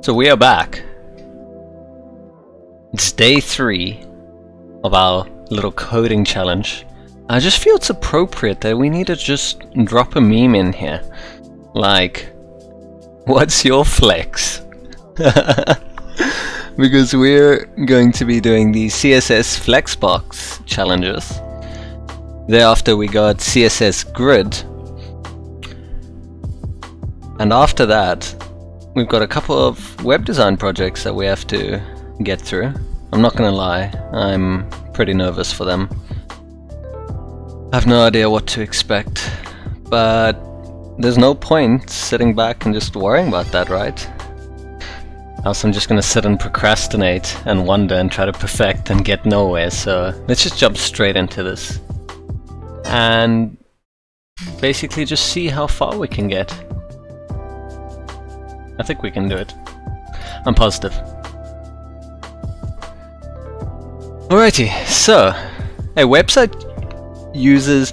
So we are back. It's day 3 of our little coding challenge. I just feel it's appropriate that we need to just drop a meme in here. Like, what's your flex? Because we're going to be doing the CSS Flexbox challenges. Thereafter we got CSS Grid. And after that, we've got a couple of web design projects that we have to get through. I'm not gonna lie, I'm pretty nervous for them. I have no idea what to expect, but there's no point sitting back and just worrying about that, right? Else I'm just gonna sit and procrastinate and wonder and try to perfect and get nowhere, so let's just jump straight into this. And basically just see how far we can get. I think we can do it. I'm positive. Alrighty, so a website user's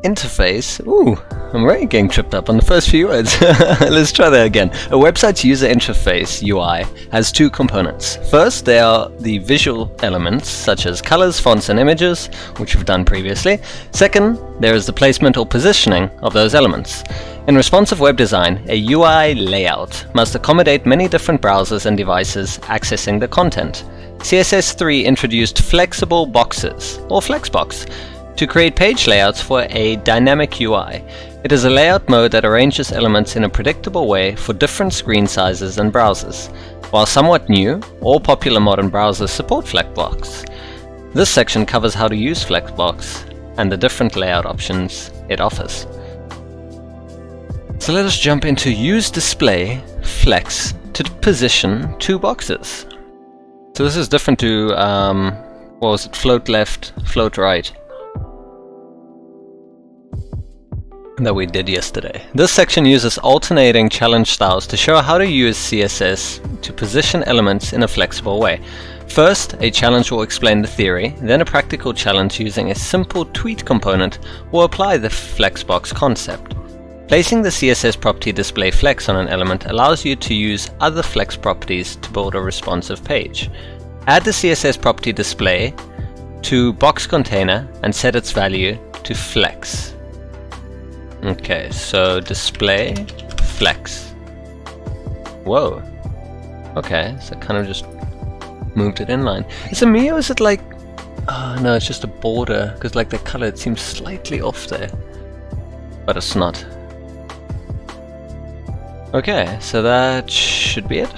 interface. Ooh, I'm already getting tripped up on the first few words. Let's try that again. A website's user interface, UI, has two components. First, there are the visual elements, such as colors, fonts, and images, which we've done previously. Second, there is the placement or positioning of those elements. In responsive web design, a UI layout must accommodate many different browsers and devices accessing the content. CSS3 introduced flexible boxes, or Flexbox, to create page layouts for a dynamic UI. It is a layout mode that arranges elements in a predictable way for different screen sizes and browsers. While somewhat new, all popular modern browsers support Flexbox. This section covers how to use Flexbox and the different layout options it offers. So let us jump into use display flex to position two boxes. So this is different to what was it, float left, float right, that we did yesterday. This section uses alternating challenge styles to show how to use CSS to position elements in a flexible way. First, a challenge will explain the theory, then a practical challenge using a simple tweet component will apply the Flexbox concept. Placing the CSS property display flex on an element allows you to use other flex properties to build a responsive page. Add the CSS property display to box container and set its value to flex. Okay, so display flex. Whoa. Okay, so kind of just moved it inline. Is it me or is it like... Oh no, it's just a border, because like the color, it seems slightly off there. But it's not. Okay, so that should be it.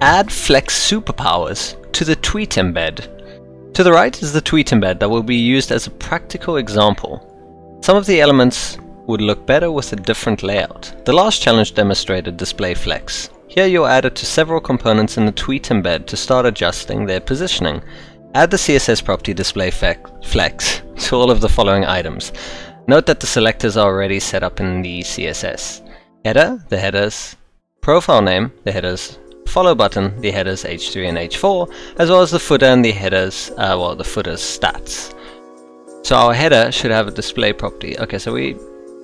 Add flex superpowers to the tweet embed. To the right is the tweet embed that will be used as a practical example. Some of the elements would look better with a different layout. The last challenge demonstrated display flex. Here you'll add it to several components in the tweet embed to start adjusting their positioning. Add the CSS property display flex to all of the following items. Note that the selectors are already set up in the CSS. Header, the headers, profile name, the headers, follow button, the headers H3 and H4, as well as the footer and the headers, the footer's stats. So our header should have a display property. Okay, so we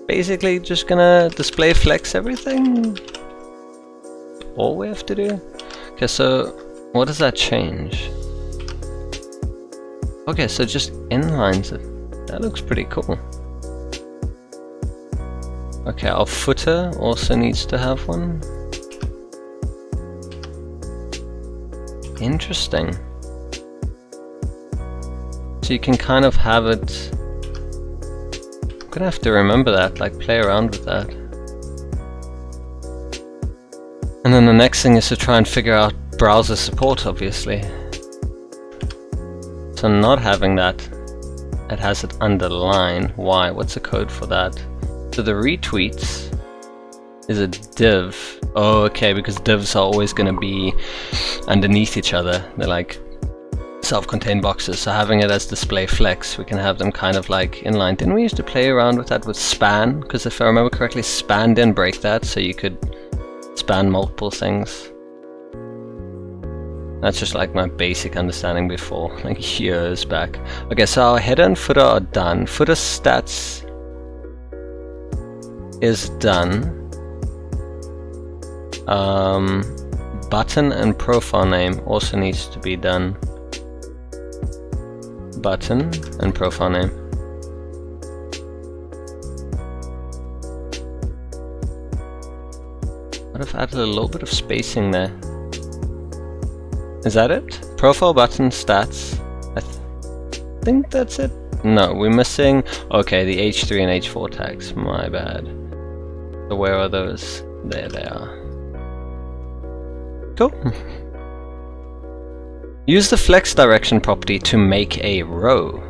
basically just gonna display flex everything? All we have to do? Okay, so what does that change? Okay, so just inlines it. That looks pretty cool. Okay, our footer also needs to have one. Interesting. So you can kind of have it... I'm gonna have to remember that, like play around with that. And then the next thing is to try and figure out browser support, obviously. So not having that, it has it underlined. Why? What's the code for that? So the retweets is a div. Oh, okay, because divs are always going to be underneath each other. They're like self-contained boxes. So having it as display flex, we can have them kind of like inline. Didn't we used to play around with that with span? Because if I remember correctly, span didn't break that, so you could span multiple things. That's just like my basic understanding before, like years back. Okay, so our header and footer are done. Footer stats is done. Button and profile name also needs to be done. Button and profile name. What if I added a little bit of spacing there? Is that it? Profile, button, stats. I think that's it. No, we're missing... Okay, the H3 and H4 tags. My bad. So where are those? There they are. Cool. Use the flex direction property to make a row.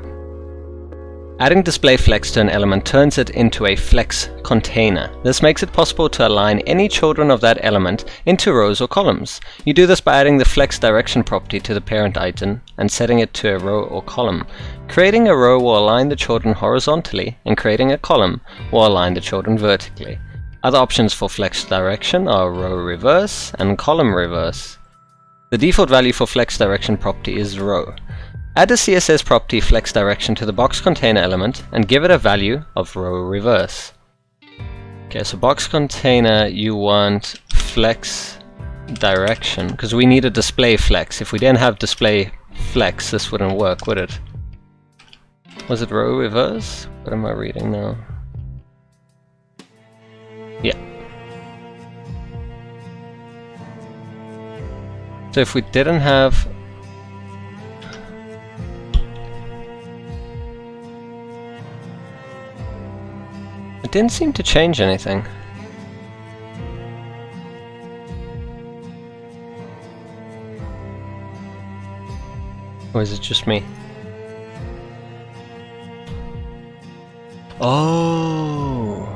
Adding display flex to an element turns it into a flex container. This makes it possible to align any children of that element into rows or columns. You do this by adding the flex direction property to the parent item and setting it to a row or column. Creating a row will align the children horizontally, and creating a column will align the children vertically. Other options for flex direction are row reverse and column reverse. The default value for flex direction property is row. Add the CSS property flex direction to the box container element and give it a value of row reverse. Okay, so box container, you want flex direction, because we need a display flex. If we didn't have display flex, this wouldn't work, would it? Was it row reverse? What am I reading now? Yeah. So if we didn't have... It didn't seem to change anything. Or is it just me? Oh!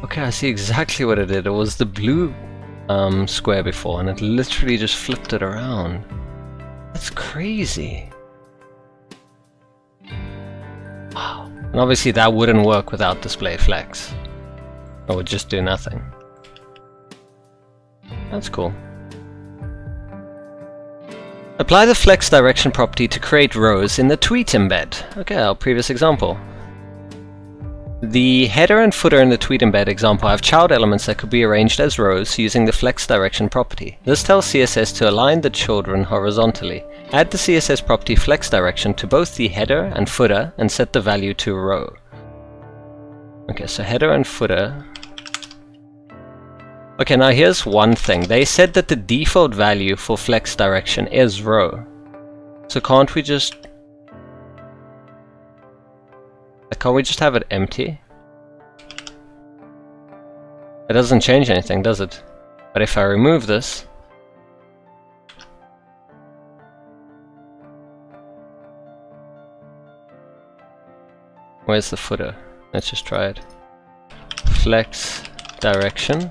Okay, I see exactly what it did. It was the blue square before, and it literally just flipped it around. That's crazy. Wow. And obviously that wouldn't work without display flex. It would just do nothing. That's cool. Apply the flex direction property to create rows in the tweet embed. Okay, our previous example. The header and footer in the tweet embed example have child elements that could be arranged as rows using the flex direction property. This tells CSS to align the children horizontally. Add the CSS property flex direction to both the header and footer and set the value to row. Okay, so header and footer. Okay, now here's one thing. They said that the default value for flex direction is row. So can't we just have it empty? It doesn't change anything, does it? But if I remove this, where's the footer? Let's just try it. Flex direction.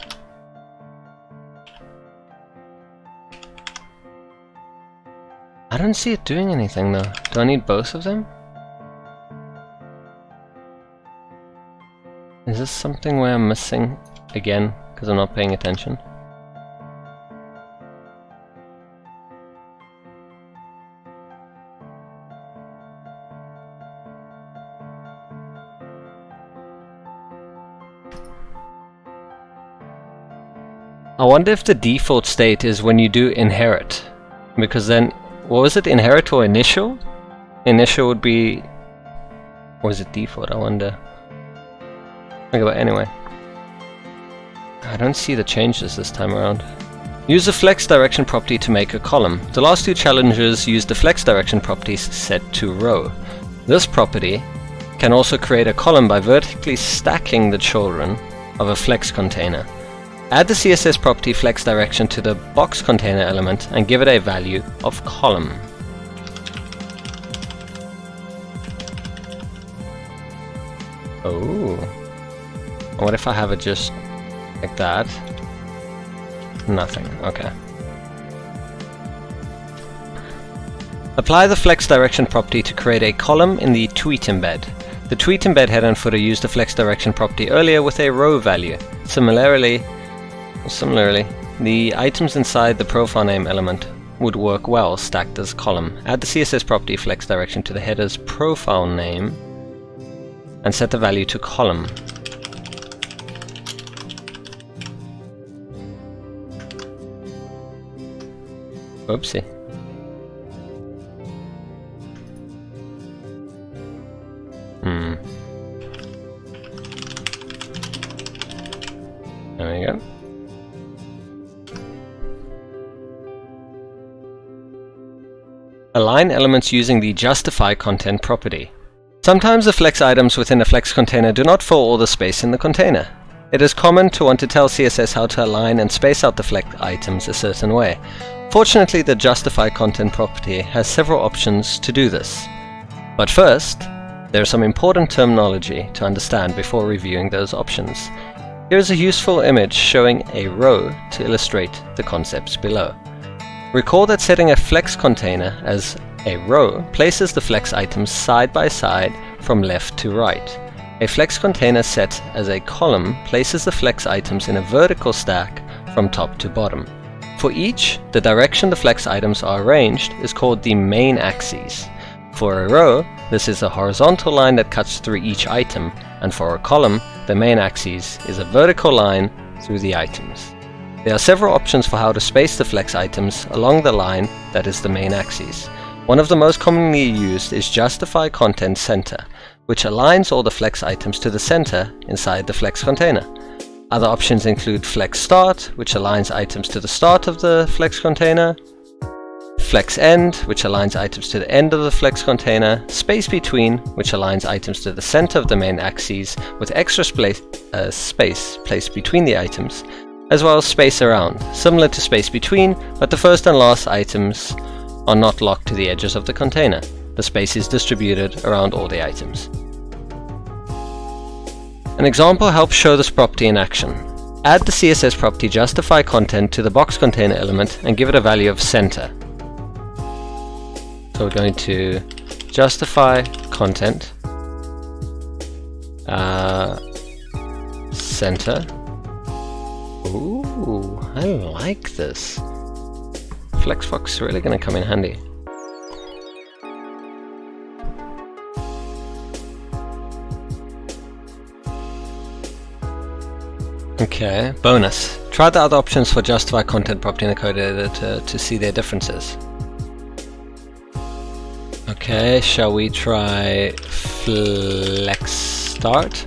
I don't see it doing anything though. Do I need both of them? Is this something where I'm missing again because I'm not paying attention? I wonder if the default state is when you do inherit, because then, what was it, inherit or initial? Initial would be, or is it default, I wonder. Okay, but anyway, I don't see the changes this time around. Use the flex direction property to make a column. The last two challenges use the flex direction property set to row. This property can also create a column by vertically stacking the children of a flex container. Add the CSS property flex direction to the box container element and give it a value of column. Oh. What if I have it just like that? Nothing. Okay. Apply the flex direction property to create a column in the tweet embed. The tweet embed header and footer used the flex direction property earlier with a row value. Similarly, the items inside the profile name element would work well stacked as column. Add the CSS property flex direction to the header's profile name and set the value to column. Oopsie. There we go. Align elements using the justify content property. Sometimes the flex items within a flex container do not fill all the space in the container. It is common to want to tell CSS how to align and space out the flex items a certain way. Fortunately, the justify content property has several options to do this. But first, there is some important terminology to understand before reviewing those options. Here is a useful image showing a row to illustrate the concepts below. Recall that setting a flex container as a row places the flex items side by side from left to right. A flex container set as a column places the flex items in a vertical stack from top to bottom. For each, the direction the flex items are arranged is called the main axis. For a row, this is a horizontal line that cuts through each item, and for a column, the main axis is a vertical line through the items. There are several options for how to space the flex items along the line that is the main axis. One of the most commonly used is Justify Content Center, which aligns all the flex items to the center inside the flex container. Other options include Flex Start, which aligns items to the start of the flex container, Flex End, which aligns items to the end of the flex container, Space Between, which aligns items to the center of the main axis with extra space placed between the items, as well as Space Around, similar to Space Between, but the first and last items are not locked to the edges of the container. The space is distributed around all the items. An example helps show this property in action. Add the CSS property Justify Content to the box container element and give it a value of center. So we're going to Justify Content center. Ooh, I like this. Flexbox is really going to come in handy. Okay, bonus. Try the other options for Justify Content property in the code editor to see their differences. Okay, shall we try Flex Start?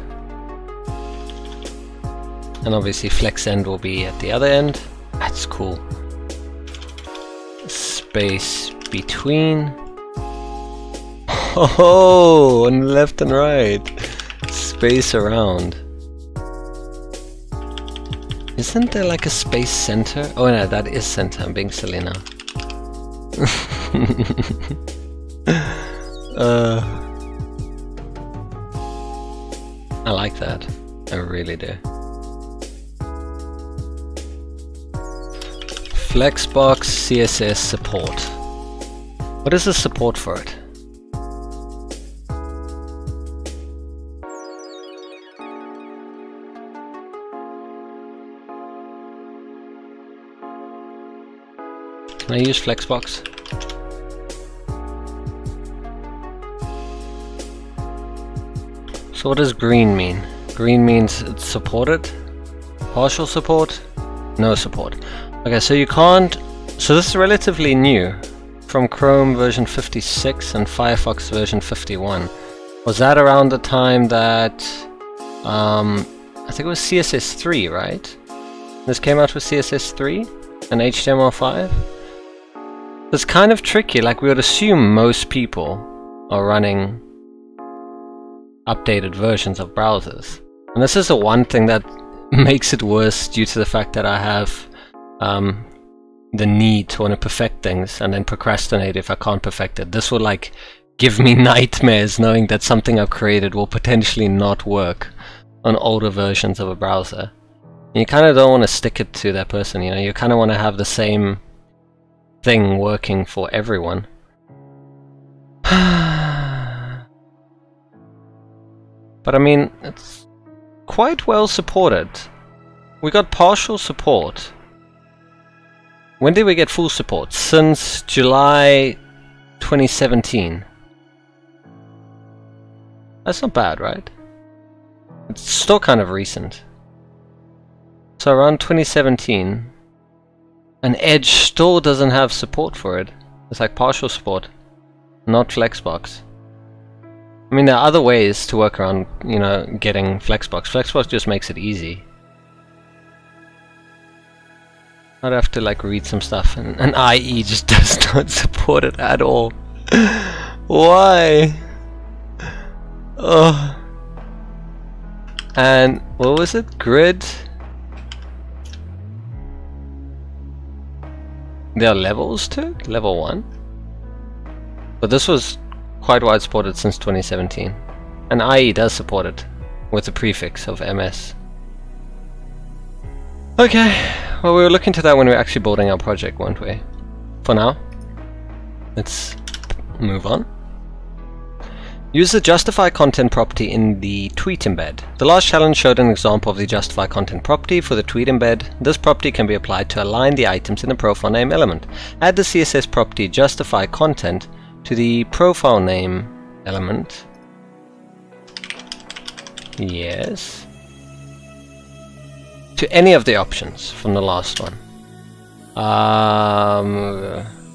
And obviously Flex End will be at the other end. That's cool. Space Between. Oh, on left and right. Space Around. Isn't there like a space center? Oh no, that is center. I'm being silly now. I like that. I really do. Flexbox CSS support. What is the support for it? Can I use Flexbox? So what does green mean? Green means it's supported? Partial support? No support. Okay, so you can't... So this is relatively new. From Chrome version 56 and Firefox version 51. Was that around the time that... I think it was CSS3, right? This came out with CSS3 and HTML5? It's kind of tricky, like we would assume most people are running updated versions of browsers. And this is the one thing that makes it worse due to the fact that I have the need to want to perfect things and then procrastinate if I can't perfect it. This would like give me nightmares knowing that something I've created will potentially not work on older versions of a browser. And you kind of don't want to stick it to that person, you know, you kind of want to have the same thing working for everyone. But I mean, it's quite well supported. We got partial support. When did we get full support? Since July 2017. That's not bad, right? It's still kind of recent. So around 2017, And Edge still doesn't have support for it. It's like partial support, not Flexbox. I mean, there are other ways to work around, you know, getting Flexbox. Flexbox just makes it easy. I'd have to like read some stuff, and IE just does not support it at all. Why? Oh. And what was it? Grid? There are levels to it? Level 1? But this was quite wide supported since 2017. And IE does support it with the prefix of MS. Okay, well, we were looking to that when we were actually building our project, weren't we? For now, let's move on. Use the justify content property in the tweet embed. The last challenge showed an example of the justify content property for the tweet embed. This property can be applied to align the items in the profile name element. Add the CSS property justify content to the profile name element. Yes. To any of the options from the last one.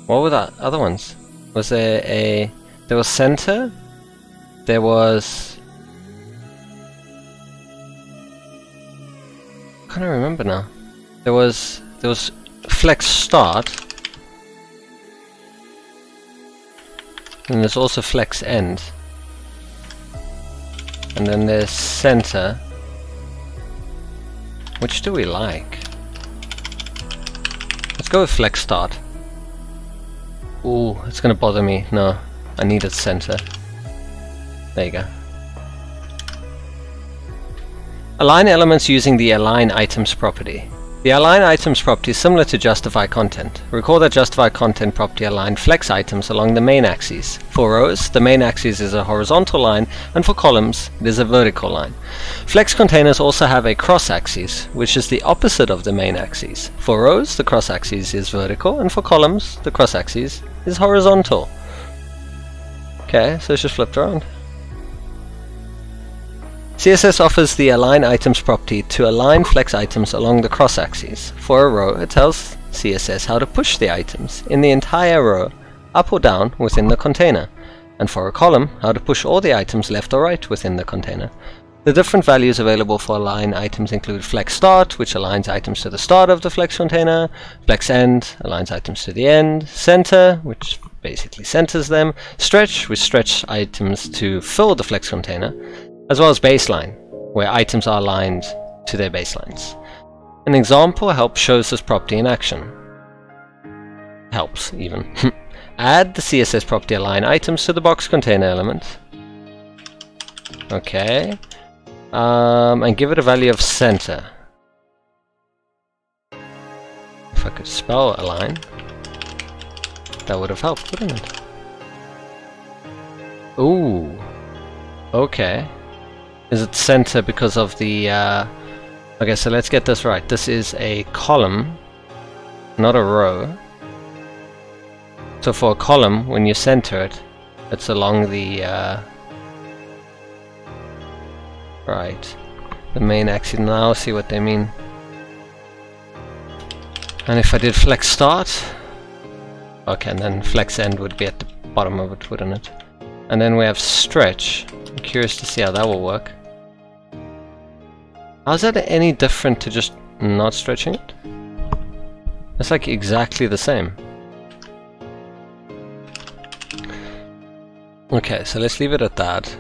What were the other ones? Was there a... There was center? There was... I can't remember now. There was flex start. And there's also flex end. And then there's center. Which do we like? Let's go with flex start. Ooh, it's gonna bother me. No, I needed center. There you go. Align elements using the align items property. The align items property is similar to justify content. Recall that justify content property align flex items along the main axis. For rows, the main axis is a horizontal line, and for columns, it is a vertical line. Flex containers also have a cross axis, which is the opposite of the main axis. For rows, the cross axis is vertical, and for columns, the cross axis is horizontal. Okay, so it's just flipped around. CSS offers the align items property to align flex items along the cross axis. For a row, it tells CSS how to push the items in the entire row up or down within the container, and for a column, how to push all the items left or right within the container. The different values available for align items include flex start, which aligns items to the start of the flex container, flex end aligns items to the end, center, which basically centers them, stretch, which stretches items to fill the flex container, as well as baseline, where items are aligned to their baselines. An example shows this property in action. Helps, even. Add the CSS property align items to the box container element. Okay. And give it a value of center. If I could spell align, that would have helped, wouldn't it? Ooh. Okay. Is it center because of the... Okay, so let's get this right. This is a column, not a row. So for a column, when you center it, it's along the... Right. The main axis. Now see what they mean. And if I did flex start... Okay, and then flex end would be at the bottom of it, wouldn't it? And then we have stretch. I'm curious to see how that will work. How's that any different to just not stretching it? It's like exactly the same. Okay, so let's leave it at that.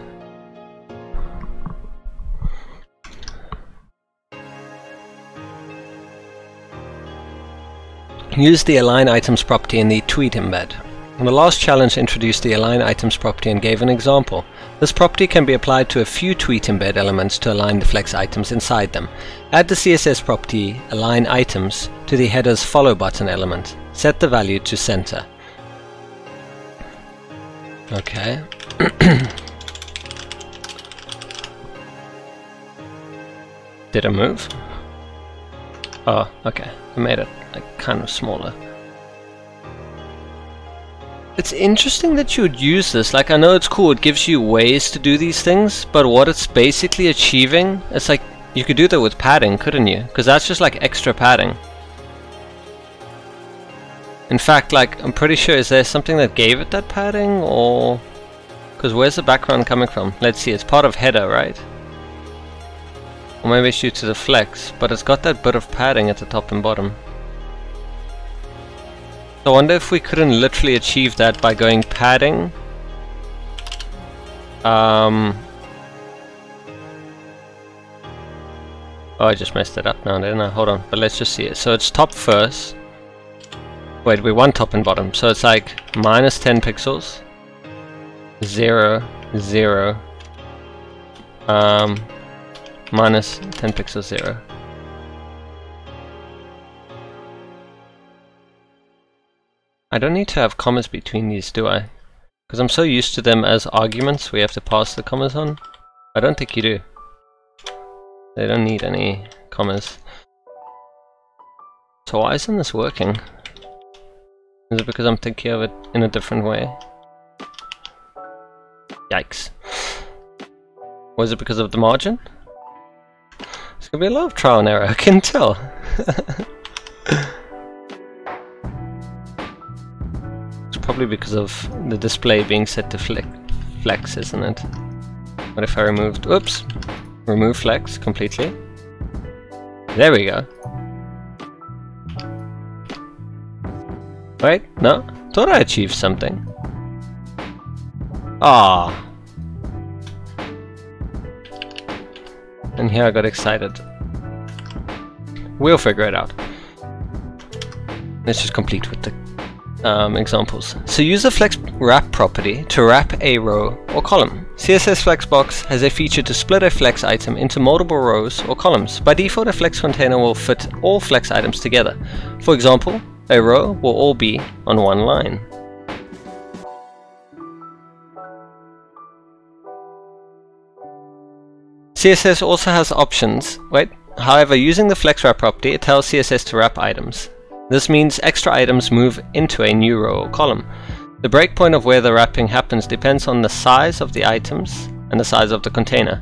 Use the align items property in the tweet embed. The last challenge introduced the align items property and gave an example. This property can be applied to a few tweet embed elements to align the flex items inside them. Add the CSS property align items to the header's follow button element. Set the value to center. Okay. Did it move? Oh, okay. I made it like kind of smaller. It's interesting that you would use this. Like, I know it's cool, it gives you ways to do these things, but what it's basically achieving, it's like, you could do that with padding, couldn't you? Because that's just like extra padding. In fact, like, I'm pretty sure, is there something that gave it that padding, or... Because where's the background coming from? Let's see, it's part of header, right? Or maybe it's due to the flex, but it's got that bit of padding at the top and bottom. So I wonder if we couldn't literally achieve that by going padding. Oh, I just messed it up now, didn't I? Hold on, but let's just see it. So it's top first. Wait, we want top and bottom. So it's like minus 10 pixels. 0, 0. Minus 10 pixels, 0. I don't need to have commas between these, do I? Because I'm so used to them as arguments we have to pass the commas on. I don't think you do. They don't need any commas. So why isn't this working? Is it because I'm thinking of it in a different way? Yikes. Or is it because of the margin? It's gonna be a lot of trial and error, I can tell. It's probably because of the display being set to flex, isn't it? What if I removed... Oops! Remove flex completely. There we go. Wait, no? Thought I achieved something. Ah. And here I got excited. We'll figure it out. Let's just complete with the examples. So use the flex wrap property to wrap a row or column. CSS Flexbox has a feature to split a flex item into multiple rows or columns. By default, a flex container will fit all flex items together. For example, a row will all be on one line. CSS also has options. However, using the flex wrap property, it tells CSS to wrap items. This means extra items move into a new row or column. The breakpoint of where the wrapping happens depends on the size of the items and the size of the container.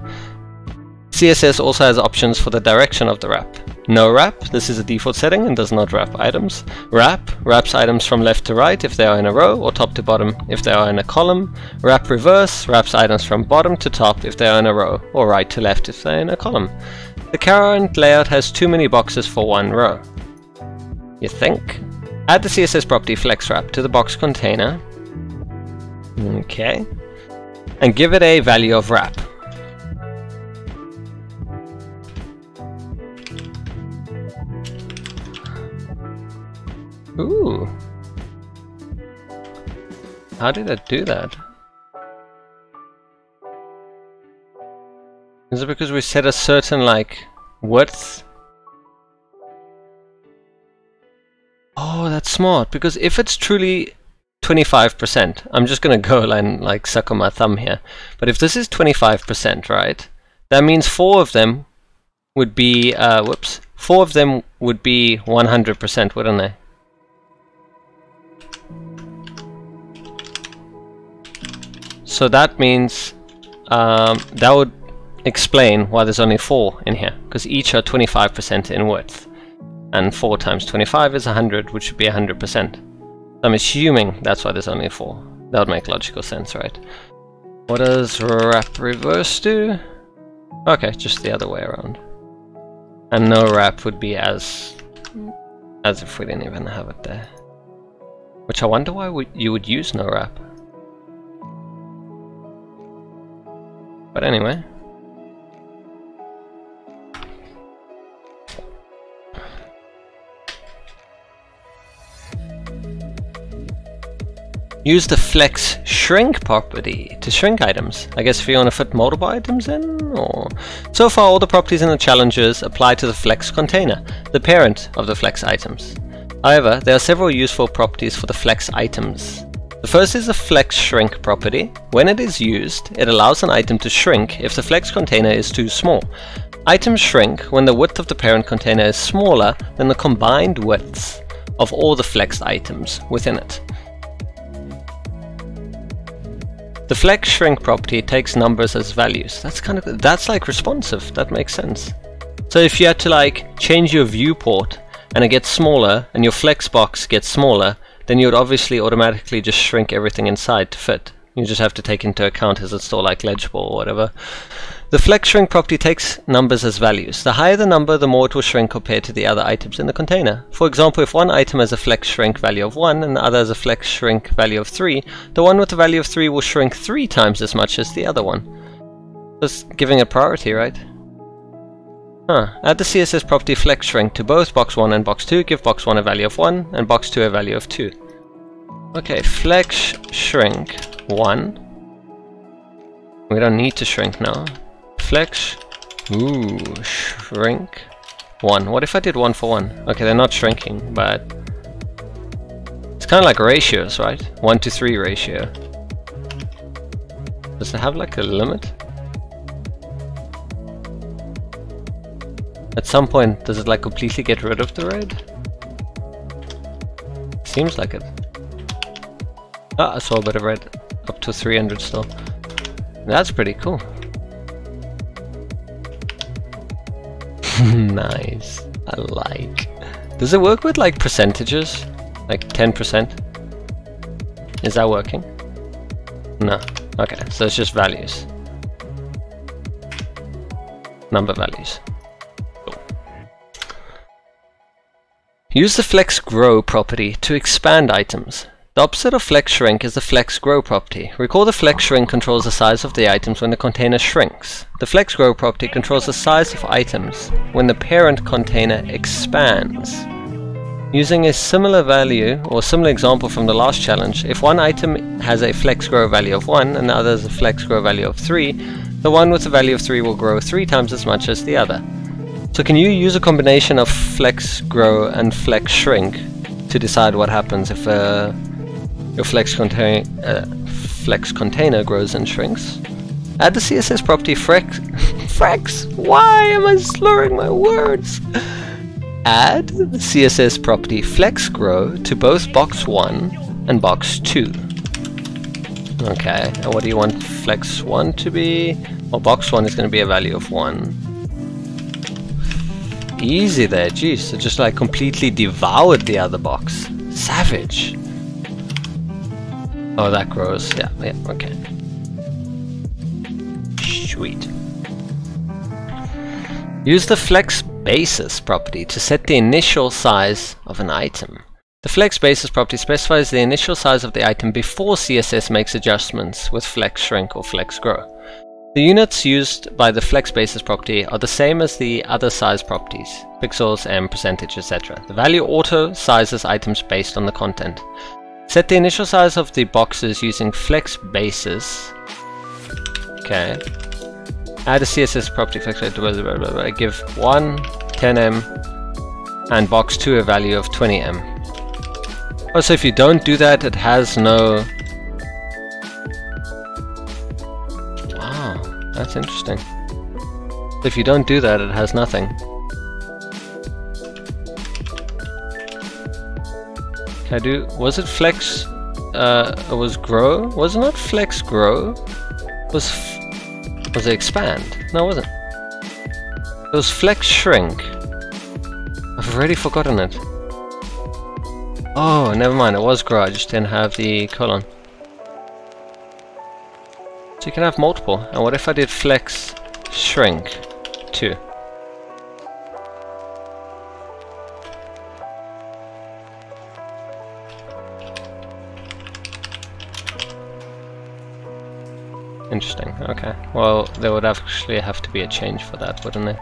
CSS also has options for the direction of the wrap. No wrap, this is a default setting and does not wrap items. Wrap wraps items from left to right if they are in a row, or top to bottom if they are in a column. Wrap reverse wraps items from bottom to top if they are in a row, or right to left if they are in a column. The current layout has too many boxes for one row. You think? Add the CSS property FlexWrap to the box container. Okay. And give it a value of wrap. Ooh. How did it do that? Is it because we set a certain, like, width? Oh, that's smart, because if it's truly 25%, I'm just gonna go and like suck on my thumb here, but if this is 25%, right, that means 4 of them would be, 4 of them would be 100%, wouldn't they? So that means that would explain why there's only 4 in here, because each are 25% in width. And 4 times 25 is 100, which should be 100%. I'm assuming that's why there's only 4. That would make logical sense, right? What does wrap reverse do? Okay, just the other way around. And no wrap would be as if we didn't even have it there. Which I wonder why you would use no wrap. But anyway. Use the flex shrink property to shrink items. I guess if you want to fit multiple items in, or... So far all the properties in the challenges apply to the flex container, the parent of the flex items. However, there are several useful properties for the flex items. The first is the flex shrink property. When it is used, it allows an item to shrink if the flex container is too small. Items shrink when the width of the parent container is smaller than the combined widths of all the flexed items within it. The flex shrink property takes numbers as values. That's like responsive. That makes sense. So if you had to like change your viewport and it gets smaller and your flex box gets smaller, then you would obviously automatically just shrink everything inside to fit. You just have to take into account, is it still like legible or whatever. The flex shrink property takes numbers as values. The higher the number, the more it will shrink compared to the other items in the container. For example, if one item has a flex shrink value of 1 and the other has a flex shrink value of 3, the one with the value of 3 will shrink 3 times as much as the other one. Just giving it priority, right? Add the CSS property flex shrink to both box 1 and box 2. Give box 1 a value of 1 and box 2 a value of 2. Okay, flex shrink 1. We don't need to shrink now. Flex, shrink 1. What if I did 1 for 1? Okay, they're not shrinking, but it's kind of like ratios, right? 1 to 3 ratio. Does it have like a limit? At some point, does it like completely get rid of the red? Seems like it. Ah, I saw a bit of red. Up to 300 still. That's pretty cool. Nice. I like. Does it work with like percentages? Like 10%? Is that working? No. Okay, so it's just values. Number values. Cool. Use the flex grow property to expand items. The opposite of flex shrink is the flex grow property. Recall the flex shrink controls the size of the items when the container shrinks. The flex grow property controls the size of items when the parent container expands. Using a similar value or similar example from the last challenge, if one item has a flex grow value of 1 and the other has a flex grow value of 3, the one with the value of 3 will grow 3 times as much as the other. So can you use a combination of flex grow and flex shrink to decide what happens if your flex container grows and shrinks? Add the CSS property flex. Why am I slurring my words? Add the CSS property flex grow to both box 1 and box 2. Okay, and what do you want flex 1 to be? Well, box 1 is going to be a value of 1. Easy there, jeez, it just like completely devoured the other box. Savage. Oh, that grows. Yeah, okay. Sweet. Use the flex basis property to set the initial size of an item. The flex basis property specifies the initial size of the item before CSS makes adjustments with flex shrink or flex grow. The units used by the flex basis property are the same as the other size properties, pixels, percentage, etc. The value auto sizes items based on the content. Set the initial size of the boxes using flex basis. Okay. Add a CSS property flex, give 1 10em and box 2 a value of 20em. Oh, so if you don't do that, it has no... Wow, that's interesting. If you don't do that, it has nothing. Can I do... Was it flex... it was grow? Was it not flex grow? Was it expand? No, it wasn't. It was flex shrink. I've already forgotten it. Oh, never mind. It was grow. I just didn't have the colon. So you can have multiple. And what if I did flex shrink 2? Interesting, okay. Well, there would actually have to be a change for that, wouldn't there?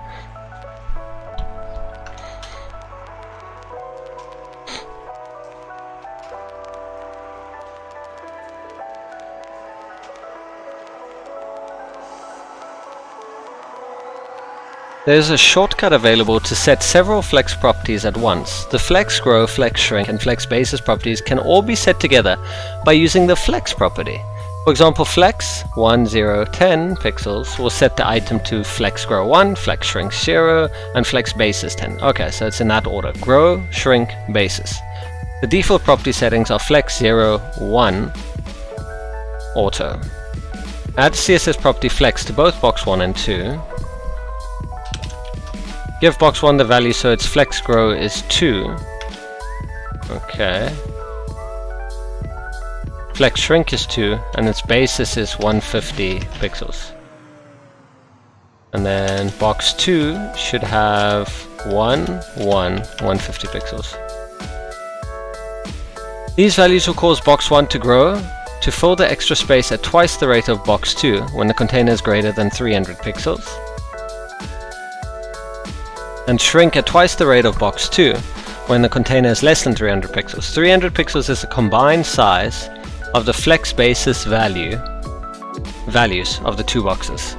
There's a shortcut available to set several flex properties at once. The flex grow, flex shrink, and flex basis properties can all be set together by using the flex property. For example, flex 1, 0, 10 pixels will set the item to flex grow 1, flex shrink 0, and flex basis 10. Okay, so it's in that order. Grow, shrink, basis. The default property settings are flex 0, 1, auto. Add CSS property flex to both box 1 and 2. Give box 1 the value so its flex grow is 2. Okay. flex shrink is 2, and its basis is 150 pixels. And then box 2 should have 150 pixels. These values will cause box 1 to grow to fill the extra space at twice the rate of box 2 when the container is greater than 300 pixels, and shrink at twice the rate of box 2 when the container is less than 300 pixels. 300 pixels is the combined size of the flex basis values of the two boxes.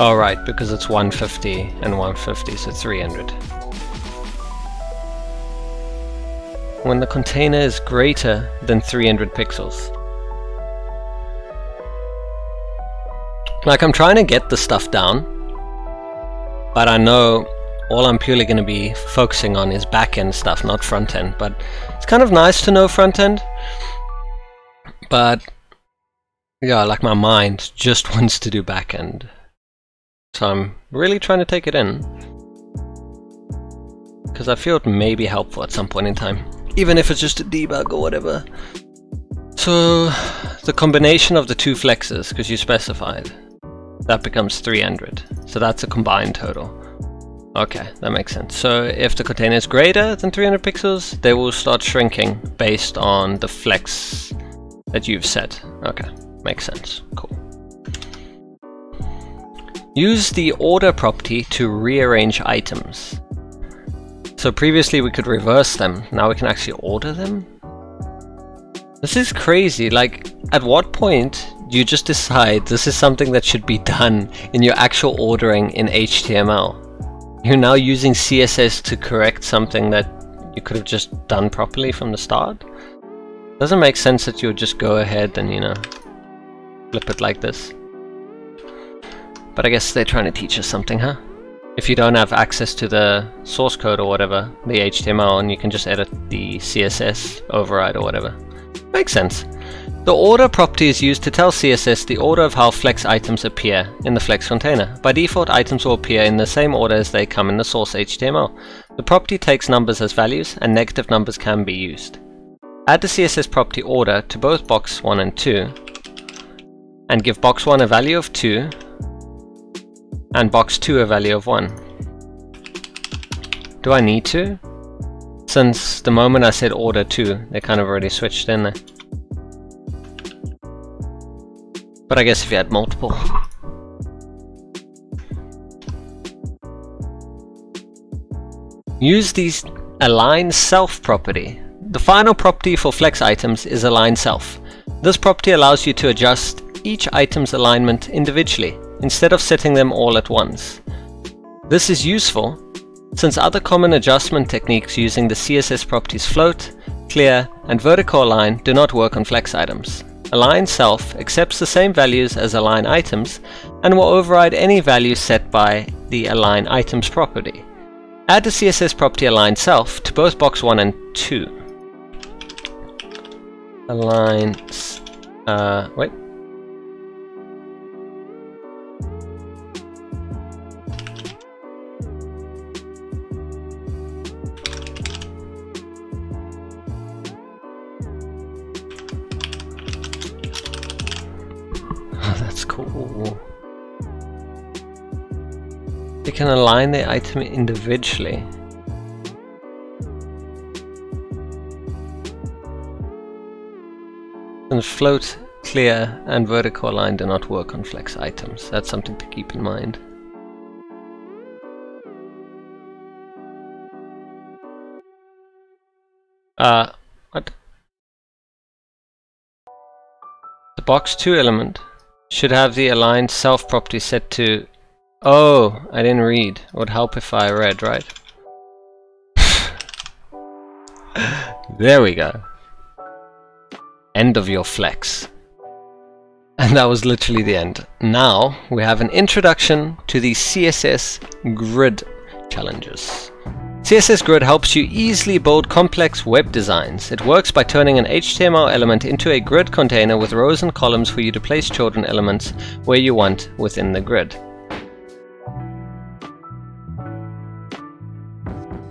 Oh right, because it's 150 and 150, so 300. When the container is greater than 300 pixels. Like, I'm trying to get the stuff down, but I know all I'm purely going to be focusing on is back-end stuff, not front-end. But it's kind of nice to know front-end, but yeah, like my mind just wants to do back-end. So I'm really trying to take it in, because I feel it may be helpful at some point in time, even if it's just a debug or whatever. So the combination of the two flexes, because you specified, that becomes 300. So that's a combined total. Okay, that makes sense. So if the container is greater than 300 pixels, they will start shrinking based on the flex that you've set. Okay, makes sense. Cool. Use the order property to rearrange items. So previously we could reverse them, now we can actually order them? This is crazy. Like, at what point do you just decide this is something that should be done in your actual ordering in HTML? You're now using CSS to correct something that you could have just done properly from the start? Doesn't make sense that you would just go ahead and, you know, flip it like this. But I guess they're trying to teach us something, huh? If you don't have access to the source code or whatever, the HTML, and you can just edit the CSS override or whatever. Makes sense. The order property is used to tell CSS the order of how flex items appear in the flex container. By default, items will appear in the same order as they come in the source HTML. The property takes numbers as values, and negative numbers can be used. Add the CSS property order to both box 1 and 2, and give box 1 a value of 2, and box 2 a value of 1. Do I need to? Since the moment I said order 2, they kind of already switched in there. But I guess if you had multiple. Use the align self property. The final property for flex items is align self. This property allows you to adjust each item's alignment individually, instead of setting them all at once. This is useful since other common adjustment techniques using the CSS properties float, clear, and vertical align do not work on flex items. Align self accepts the same values as align items and will override any value set by the align items property. Add the CSS property align self to both box 1 and 2. Align, wait. That's cool. They can align the item individually. And float, clear, and vertical align do not work on flex items. That's something to keep in mind. What? The box 2 element should have the align self property set to... Oh, I didn't read. It would help if I read, right? There we go. End of your flex. And that was literally the end. Now we have an introduction to the CSS Grid challenges. CSS Grid helps you easily build complex web designs. It works by turning an HTML element into a grid container with rows and columns for you to place children elements where you want within the grid.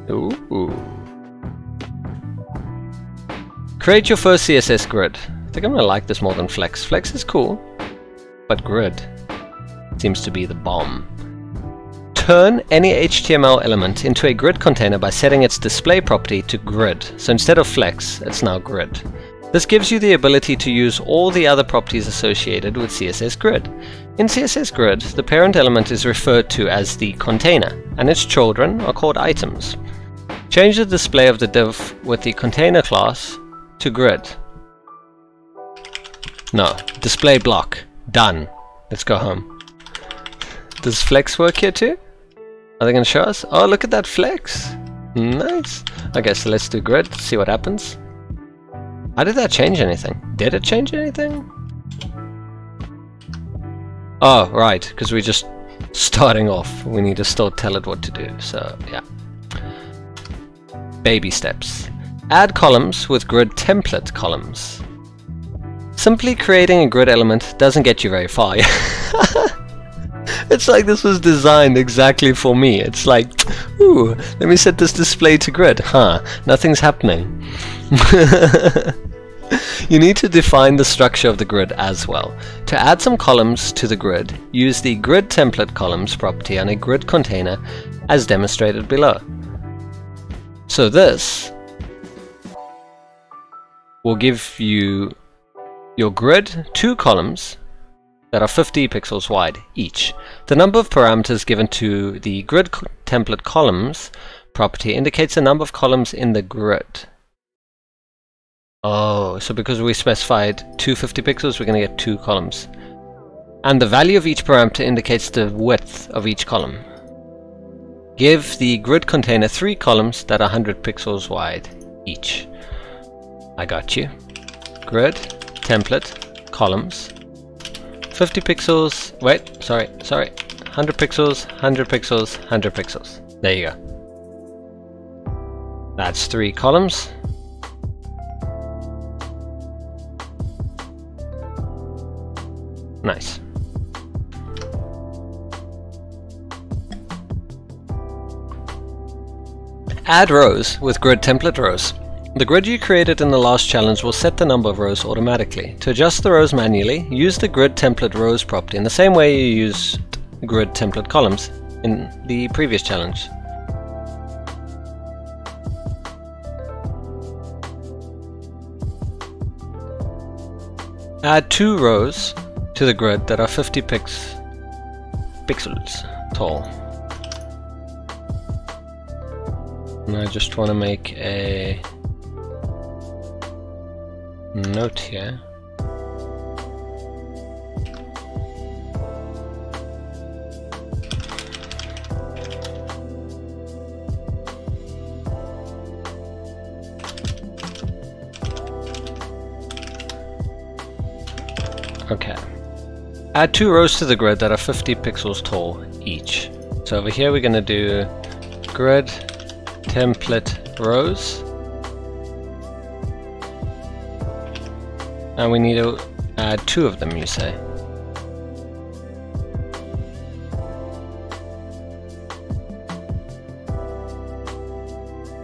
Ooh. Create your first CSS grid. I think I'm gonna like this more than Flex. Flex is cool, but grid seems to be the bomb. Turn any HTML element into a grid container by setting its display property to grid. So instead of Flex, it's now grid. This gives you the ability to use all the other properties associated with CSS Grid. In CSS Grid, the parent element is referred to as the container, and its children are called items. Change the display of the div with the container class to grid. No, display block. Done. Let's go home. Does Flex work here too? Are they going to show us? Oh, look at that Flex. Nice. Okay, so let's do grid, see what happens. How did that change anything? Did it change anything? Oh, right, because we're just starting off. We need to still tell it what to do, so yeah. Baby steps. Add columns with grid template columns. Simply creating a grid element doesn't get you very far. It's like this was designed exactly for me. It's like, ooh, let me set this display to grid. Huh, nothing's happening. You need to define the structure of the grid as well. To add some columns to the grid, use the grid template columns property on a grid container as demonstrated below. So this will give you your grid 2 columns that are 50 pixels wide each. The number of parameters given to the grid template columns property indicates the number of columns in the grid. Oh, so because we specified 250 pixels, we're going to get 2 columns. And the value of each parameter indicates the width of each column. Give the grid container 3 columns that are 100 pixels wide each. I got you. Grid, template, columns. 50 pixels, wait, sorry, 100 pixels, 100 pixels, 100 pixels. There you go. That's 3 columns. Nice. Add rows with grid template rows. The grid you created in the last challenge will set the number of rows automatically. To adjust the rows manually, use the grid template rows property in the same way you used grid template columns in the previous challenge. Add 2 rows to the grid that are 50 pixels tall. And I just want to make a note here. Okay. Add 2 rows to the grid that are 50 pixels tall each. So over here we're going to do grid template rows. And we need to add 2 of them, you say.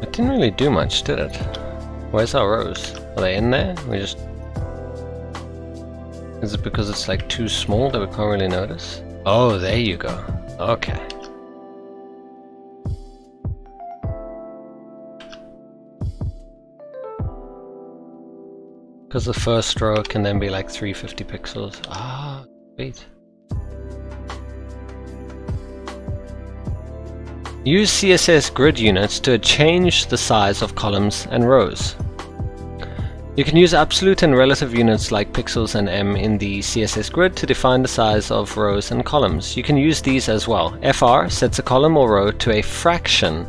It didn't really do much, did it? Where's our rows? Are they in there? We just... Is it because it's like too small that we can't really notice? Oh, there you go. Okay. Because the first row can then be like 350 pixels. Ah, sweet. Use CSS grid units to change the size of columns and rows. You can use absolute and relative units like pixels and em in the CSS grid to define the size of rows and columns. You can use these as well. FR sets a column or row to a fraction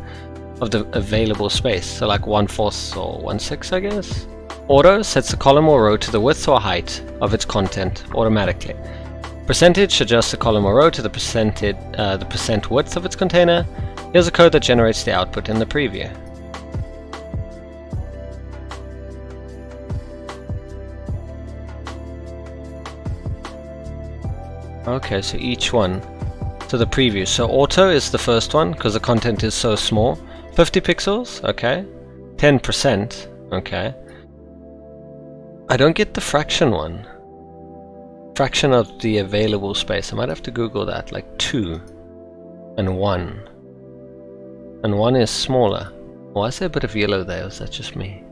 of the available space, so like 1/4 or 1/6, I guess. Auto sets a column or row to the width or height of its content automatically. Percentage adjusts a column or row to the percent width of its container. Here's a code that generates the output in the preview. Okay, so each one. So the preview. So auto is the first one because the content is so small. 50 pixels, okay. 10%, okay. I don't get the fraction one. Fraction of the available space. I might have to Google that, like 2 and 1. And 1 is smaller. Why is there a bit of yellow there? Is that just me?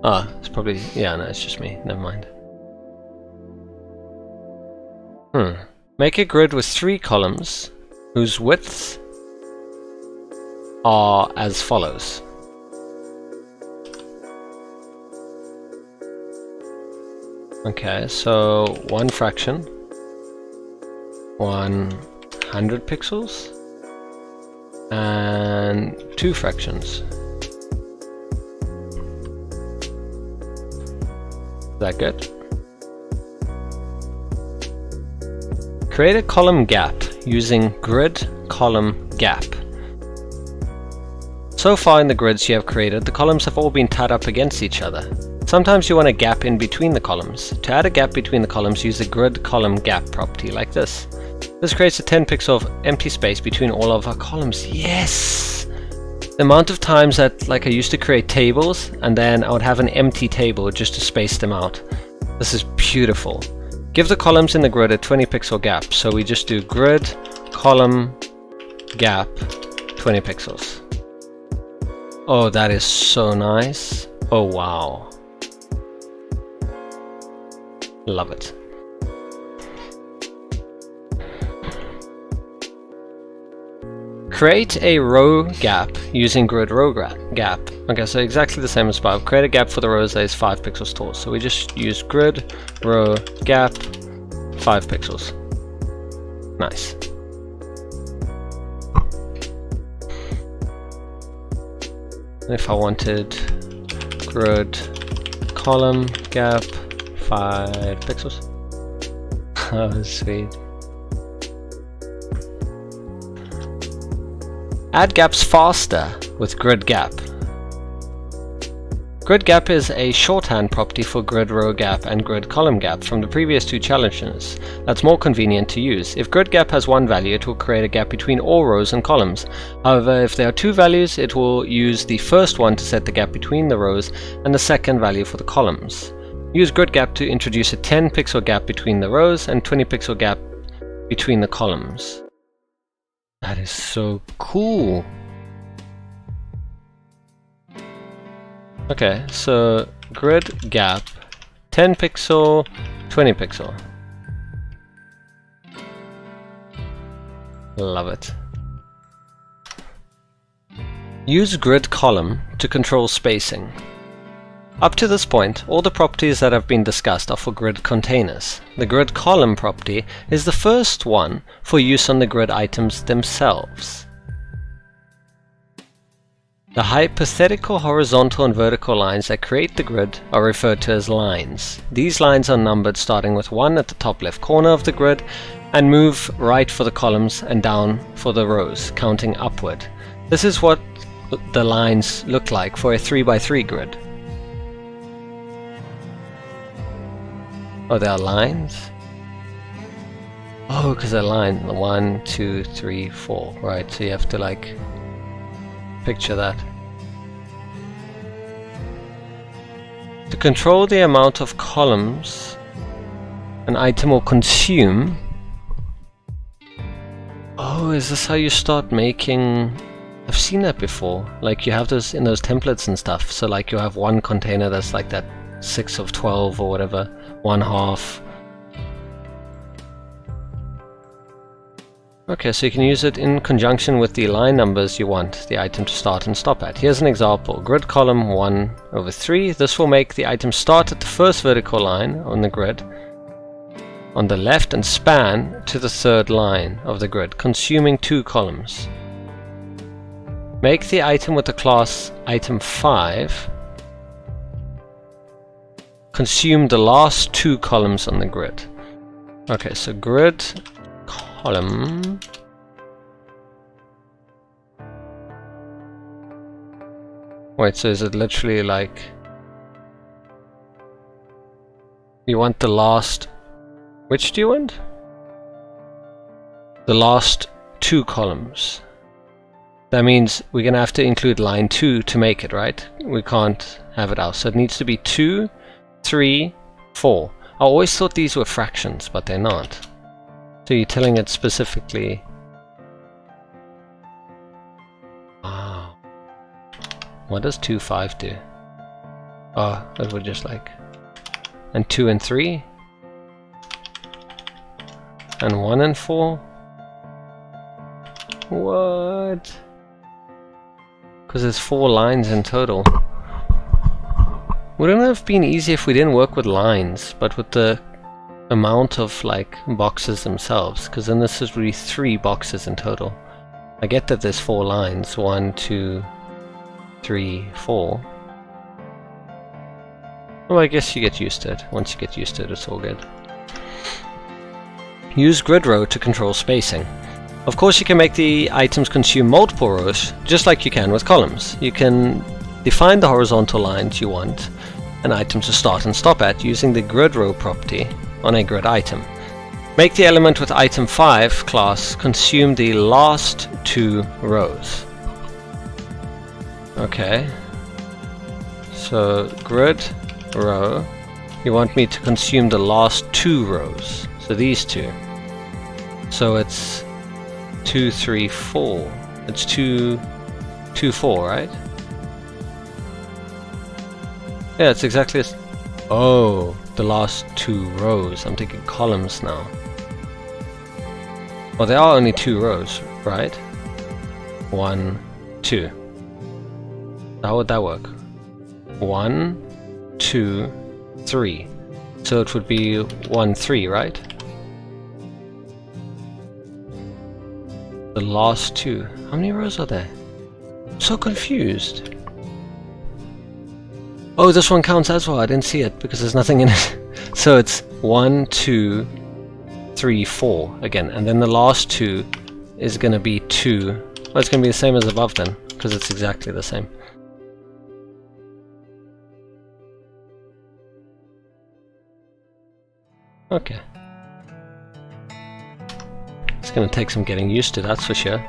Ah, it's probably, yeah, no, it's just me. Never mind. Make a grid with 3 columns whose widths are as follows. Okay, so 1 fraction, 100 pixels, and 2 fractions. Is that good? Create a column gap using grid column gap. So far in the grids you have created, the columns have all been tied up against each other. Sometimes you want a gap in between the columns. To add a gap between the columns, use the grid column gap property like this. This creates a 10 pixel of empty space between all of our columns. Yes! The amount of times that I used to create tables and then I would have an empty table just to space them out. This is beautiful. Give the columns in the grid a 20 pixel gap. So we just do grid column gap 20 pixels. Oh, that is so nice. Oh, wow. Love it. Create a row gap using grid row gap. Okay, so exactly the same as above. Create a gap for the rows that is 5 pixels tall. So we just use grid row gap 5 pixels. Nice. If I wanted grid column gap 5 pixels. Oh, sweet. Add gaps faster with grid gap. Grid gap is a shorthand property for grid row gap and grid column gap from the previous 2 challenges that's more convenient to use. If grid gap has 1 value, it will create a gap between all rows and columns. However, if there are 2 values, it will use the first one to set the gap between the rows and the second value for the columns. Use grid gap to introduce a 10 pixel gap between the rows and 20 pixel gap between the columns. That is so cool. Okay, so grid gap 10 pixel, 20 pixel. Love it. Use grid column to control spacing. Up to this point, all the properties that have been discussed are for grid containers. The grid column property is the first one for use on the grid items themselves. The hypothetical horizontal and vertical lines that create the grid are referred to as lines. These lines are numbered starting with 1 at the top left corner of the grid and move right for the columns and down for the rows, counting upward. This is what the lines look like for a 3x3 grid. Oh, there are lines? Oh, because they're lined. 1, 2, 3, 4. Right, so you have to picture that. To control the amount of columns an item will consume. Oh, is this how you start making... I've seen that before. You have those in those templates and stuff. So you have one container that's like that 6 of 12 or whatever, 1/2. Okay, so you can use it in conjunction with the line numbers you want the item to start and stop at. Here's an example. Grid column 1/3. This will make the item start at the first vertical line on the grid on the left and span to the third line of the grid, consuming 2 columns. Make the item with the class item 5 consume the last 2 columns on the grid. Okay, so grid column wait, so is it literally you want the last, which do you want? The last 2 columns. that means we're going to have to include line 2 to make it, right? We can't have it else. So it needs to be 2, 3, 4. I always thought these were fractions, but they're not. So you're telling it specifically. Wow. What does 2, 5 do? Oh, that would just like. And 2 and 3. And 1 and 4. What? Because there's 4 lines in total. Wouldn't it have been easy if we didn't work with lines, but with the amount of like boxes themselves? Because then this is really 3 boxes in total. I get that there's 4 lines. 1, 2, 3, 4. Well, I guess you get used to it. Once you get used to it, it's all good. Use grid row to control spacing. Of course, you can make the items consume multiple rows, just like you can with columns. You can define the horizontal lines you want an item to start and stop at using the grid row property on a grid item. Make the element with item 5 class consume the last 2 rows. Okay. So grid row, you want me to consume the last 2 rows. So these 2. So it's 2, 3, 4. It's 2, 2, 4, right? Yeah, it's exactly this. Oh, the last 2 rows. I'm thinking columns now. Well, there are only 2 rows, right? 1, 2. How would that work? 1, 2, 3. So it would be 1, 3, right? The last 2. How many rows are there? I'm so confused. Oh, this one counts as well. I didn't see it because there's nothing in it. So it's 1, 2, 3, 4 again, and then the last 2 is going to be 2. Well, it's going to be the same as above then, because it's exactly the same. Okay. It's going to take some getting used to, that's for sure.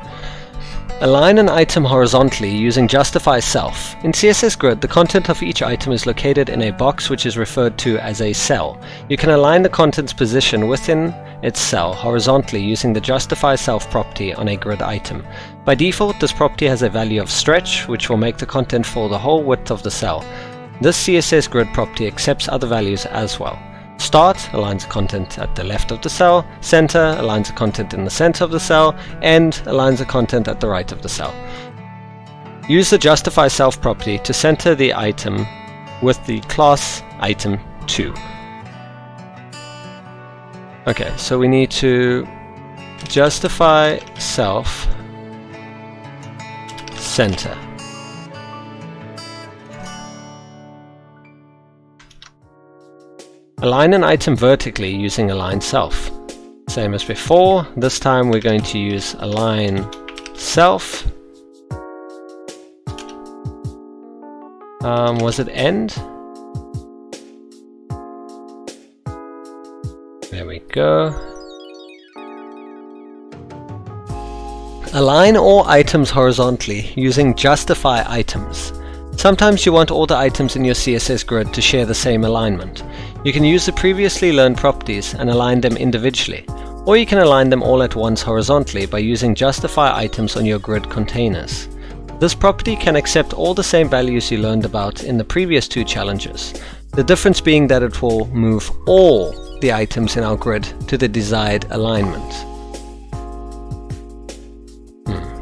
Align an item horizontally using Justify Self. In CSS Grid, the content of each item is located in a box which is referred to as a cell. You can align the content's position within its cell horizontally using the Justify Self property on a grid item. By default, this property has a value of stretch, which will make the content for the whole width of the cell. This CSS Grid property accepts other values as well. Start aligns the content at the left of the cell, center aligns the content in the center of the cell, end aligns the content at the right of the cell. Use the Justify Self property to center the item with the class item 2. Okay, so we need to Justify Self center. Align an item vertically using Align Self. Same as before, this time we're going to use Align Self. Was it end? There we go. Align all items horizontally using Justify Items. Sometimes you want all the items in your CSS grid to share the same alignment. You can use the previously learned properties and align them individually, or you can align them all at once horizontally by using Justify Items on your grid containers. This property can accept all the same values you learned about in the previous 2 challenges, the difference being that it will move all the items in our grid to the desired alignment.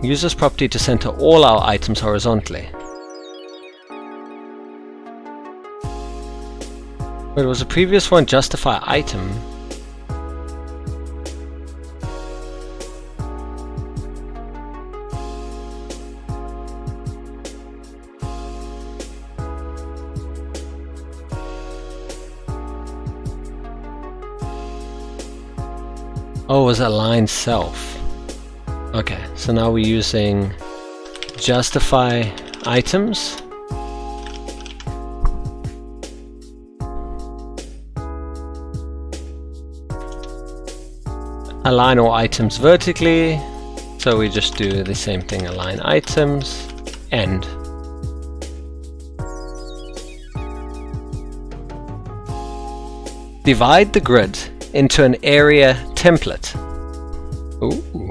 Use this property to center all our items horizontally. Wait, was the previous one Justify Item? Oh, it was Align Self. Okay, so now we're using Justify Items. Align all items vertically, So we just do the same thing, align items, end. Divide the grid into an area template. Ooh.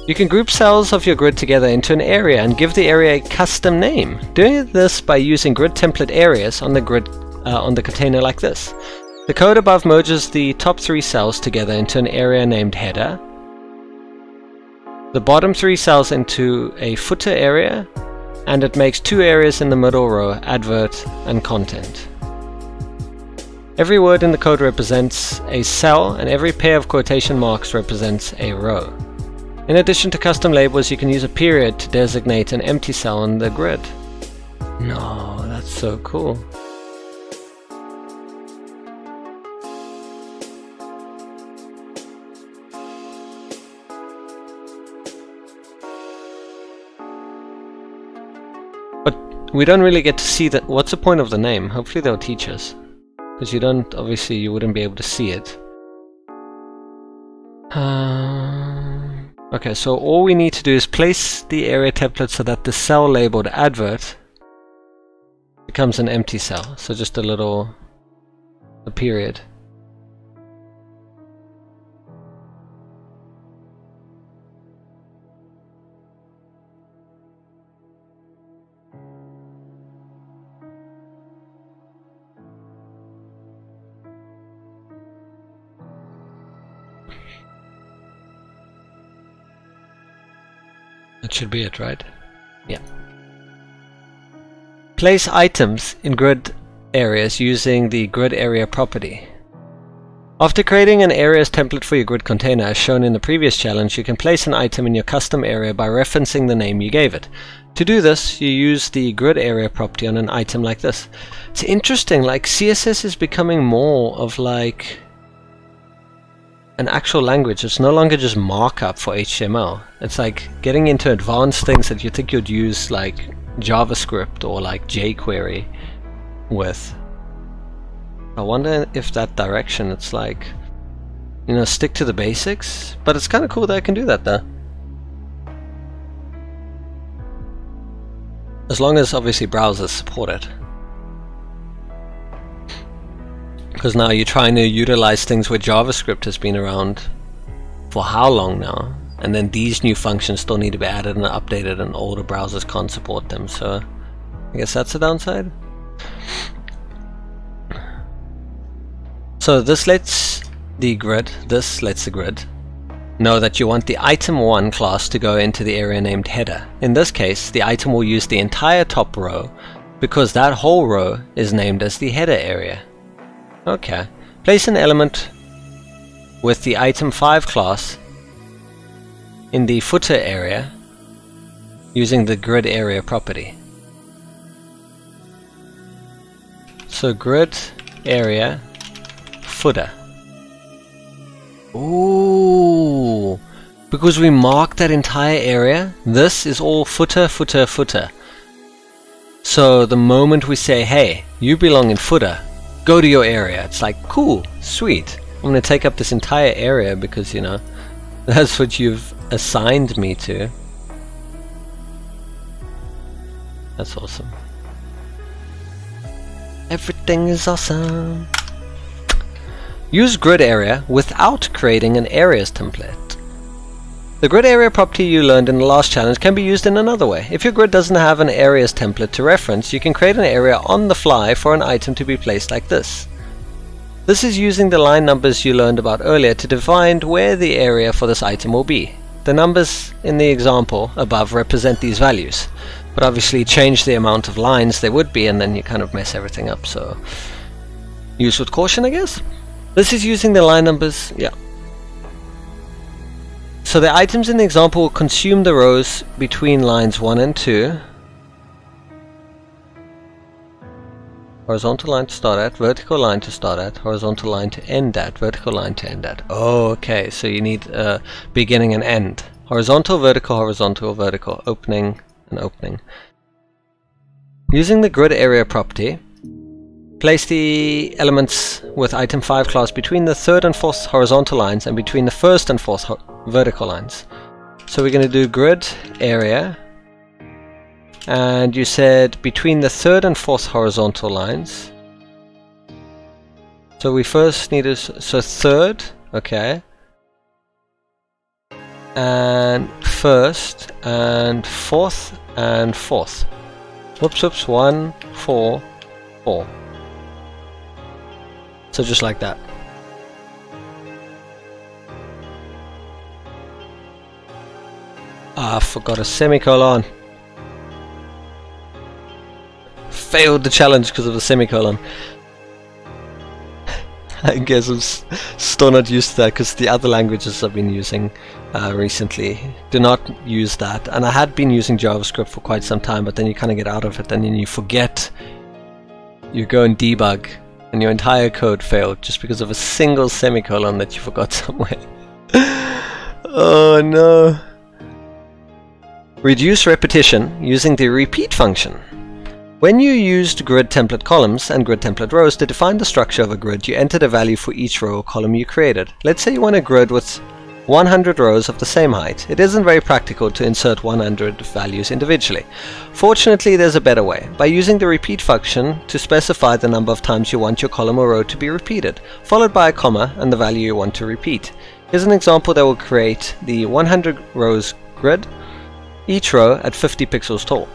You can group cells of your grid together into an area and give the area a custom name. Doing this by using grid template areas on the grid on the container like this. The code above merges the top 3 cells together into an area named header, the bottom 3 cells into a footer area, and it makes 2 areas in the middle row, advert and content. Every word in the code represents a cell, and every pair of quotation marks represents a row. In addition to custom labels, you can use a period to designate an empty cell on the grid. No, that's so cool. But we don't really get to see that. What's the point of the name? Hopefully they'll teach us. Because you don't, obviously you wouldn't be able to see it. Okay, so all we need to do is place the area template so that the cell labeled advert becomes an empty cell. So just a period. That should be it, right? Yeah. Place items in grid areas using the grid area property. After creating an areas template for your grid container, as shown in the previous challenge, you can place an item in your custom area by referencing the name you gave it. To do this, you use the grid area property on an item like this. It's interesting, like CSS is becoming more of like an actual language. It's no longer just markup for HTML. It's like getting into advanced things that you think you'd use like JavaScript or like jQuery with. I wonder if that direction, it's like, you know, stick to the basics, but it's kind of cool that I can do that though. As long as obviously browsers support it. Because now you're trying to utilize things where JavaScript has been around for how long now? And then these new functions still need to be added and updated, and older browsers can't support them. So I guess that's the downside. So this lets the grid know that you want the item1 class to go into the area named header. In this case, the item will use the entire top row because that whole row is named as the header area. Okay, place an element with the item5 class in the footer area using the grid area property. So grid area footer. Ooh, because we marked that entire area, this is all footer, footer, footer. So the moment we say, hey, you belong in footer, go to your area, it's like, cool, sweet. I'm going to take up this entire area because, you know, that's what you've assigned me to. That's awesome. Everything is awesome. Use grid area without creating an areas template. The grid area property you learned in the last challenge can be used in another way. If your grid doesn't have an areas template to reference, you can create an area on the fly for an item to be placed like this. This is using the line numbers you learned about earlier to define where the area for this item will be. The numbers in the example above represent these values, but obviously change the amount of lines there would be, and then you kind of mess everything up, so use with caution, I guess. This is using the line numbers, yeah. So the items in the example will consume the rows between lines 1 and 2. Horizontal line to start at, vertical line to start at, horizontal line to end at, vertical line to end at. Oh, okay, so you need beginning and end. Horizontal, vertical, opening and opening. Using the grid area property, place the elements with item 5 class between the 3rd and 4th horizontal lines and between the 1st and 4th vertical lines. So we're going to do grid area, and you said between the third and fourth horizontal lines. So we first need to, so third, okay, and first and fourth and fourth. Whoops, whoops, 1, 4, 4. So just like that. Ah, I forgot a semicolon. Failed the challenge because of the semicolon. I guess I'm still not used to that because the other languages I've been using recently do not use that. And I had been using JavaScript for quite some time, but then you kind of get out of it and then you forget. You go and debug and your entire code failed just because of a single semicolon that you forgot somewhere. Oh no. Reduce repetition using the repeat function. When you used grid template columns and grid template rows to define the structure of a grid, you entered a value for each row or column you created. Let's say you want a grid with 100 rows of the same height. It isn't very practical to insert 100 values individually. Fortunately, there's a better way. By using the repeat function to specify the number of times you want your column or row to be repeated, followed by a comma and the value you want to repeat. Here's an example that will create the 100 rows grid, each row at 50 pixels tall.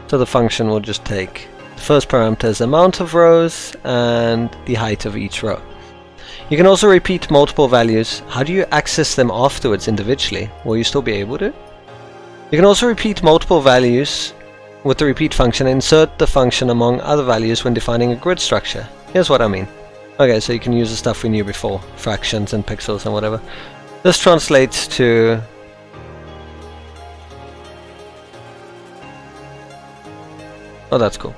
So the function will just take the first parameter as amount of rows and the height of each row. You can also repeat multiple values. How do you access them afterwards individually? Will you still be able to? You can also repeat multiple values with the repeat function and insert the function among other values when defining a grid structure. Here's what I mean. Okay, so you can use the stuff we knew before, fractions and pixels and whatever. This translates to oh, that's cool.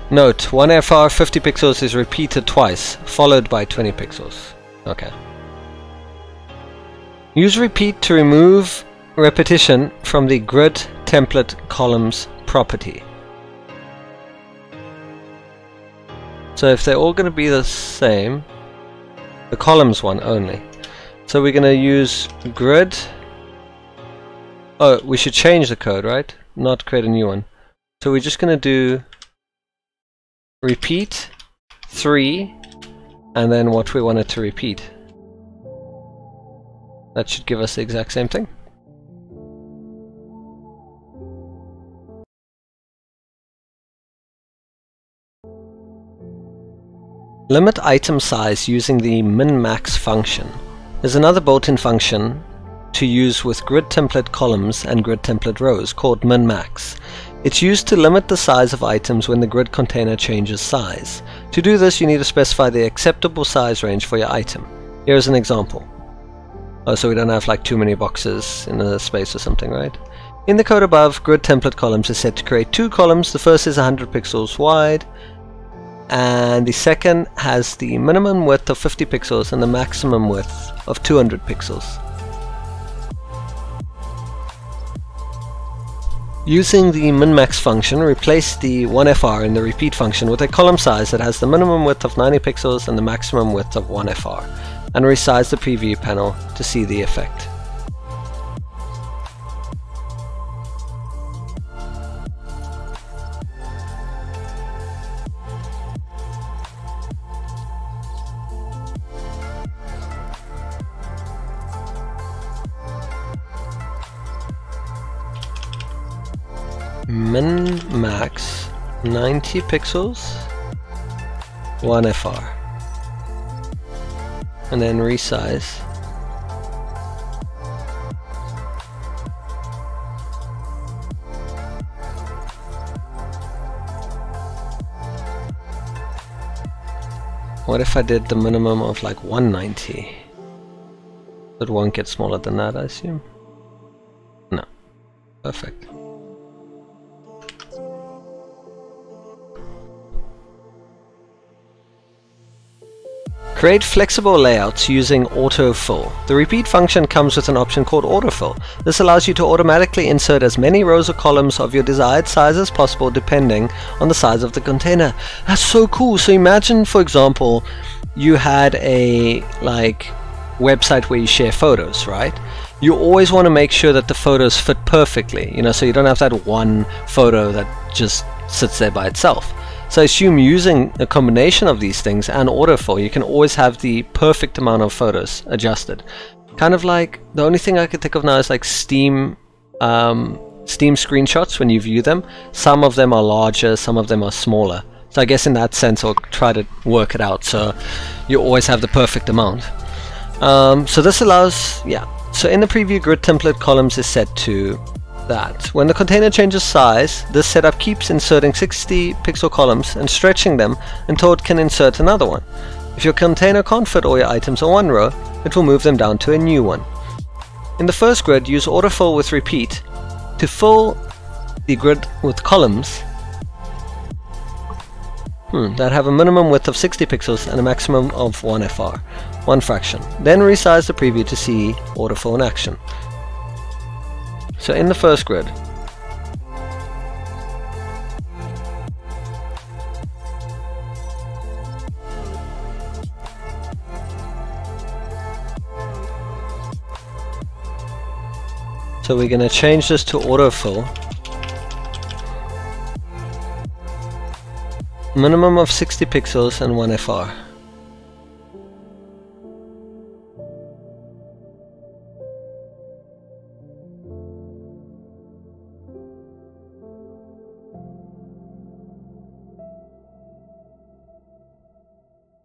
Note, 1FR 50 pixels is repeated twice, followed by 20 pixels. Okay. Use repeat to remove repetition from the grid template columns property. So if they're all going to be the same, the columns one only. So we're going to use grid. Oh, we should change the code, right? Not create a new one. So we're just going to do repeat 3 and then what we wanted to repeat. That should give us the exact same thing. Limit item size using the min-max function is another built-in function to use with grid template columns and grid template rows called min-max. It's used to limit the size of items when the grid container changes size. To do this, you need to specify the acceptable size range for your item. Here's an example. Oh, so we don't have like too many boxes in a space or something, right? In the code above, grid template columns is set to create 2 columns. The first is 100 pixels wide, and the second has the minimum width of 50 pixels and the maximum width of 200 pixels. Using the min-max function, replace the 1FR in the repeat function with a column size that has the minimum width of 90 pixels and the maximum width of 1FR, and resize the preview panel to see the effect. Min-max 90 pixels 1FR and then resize. What if I did the minimum of like 190? It won't get smaller than that, I assume. No. Perfect. Create flexible layouts using autofill. The repeat function comes with an option called autofill. This allows you to automatically insert as many rows or columns of your desired size as possible depending on the size of the container. That's so cool. So imagine, for example, you had a website where you share photos, right? You always want to make sure that the photos fit perfectly, you know, so you don't have that one photo that just sits there by itself. So I assume using a combination of these things and autofill, you can always have the perfect amount of photos adjusted. Kind of like, the only thing I could think of now is like Steam screenshots when you view them. Some of them are larger, some of them are smaller. So I guess in that sense I'll try to work it out so you always have the perfect amount. So this allows, so in the preview grid template columns is set to that. When the container changes size, this setup keeps inserting 60 pixel columns and stretching them until it can insert another one. If your container can't fit all your items on one row, it will move them down to a new one. In the first grid, use autofill with repeat to fill the grid with columns that have a minimum width of 60 pixels and a maximum of 1 FR, one fraction. Then resize the preview to see autofill in action. So in the first grid, so we're going to change this to autofill. Minimum of 60 pixels and 1 FR.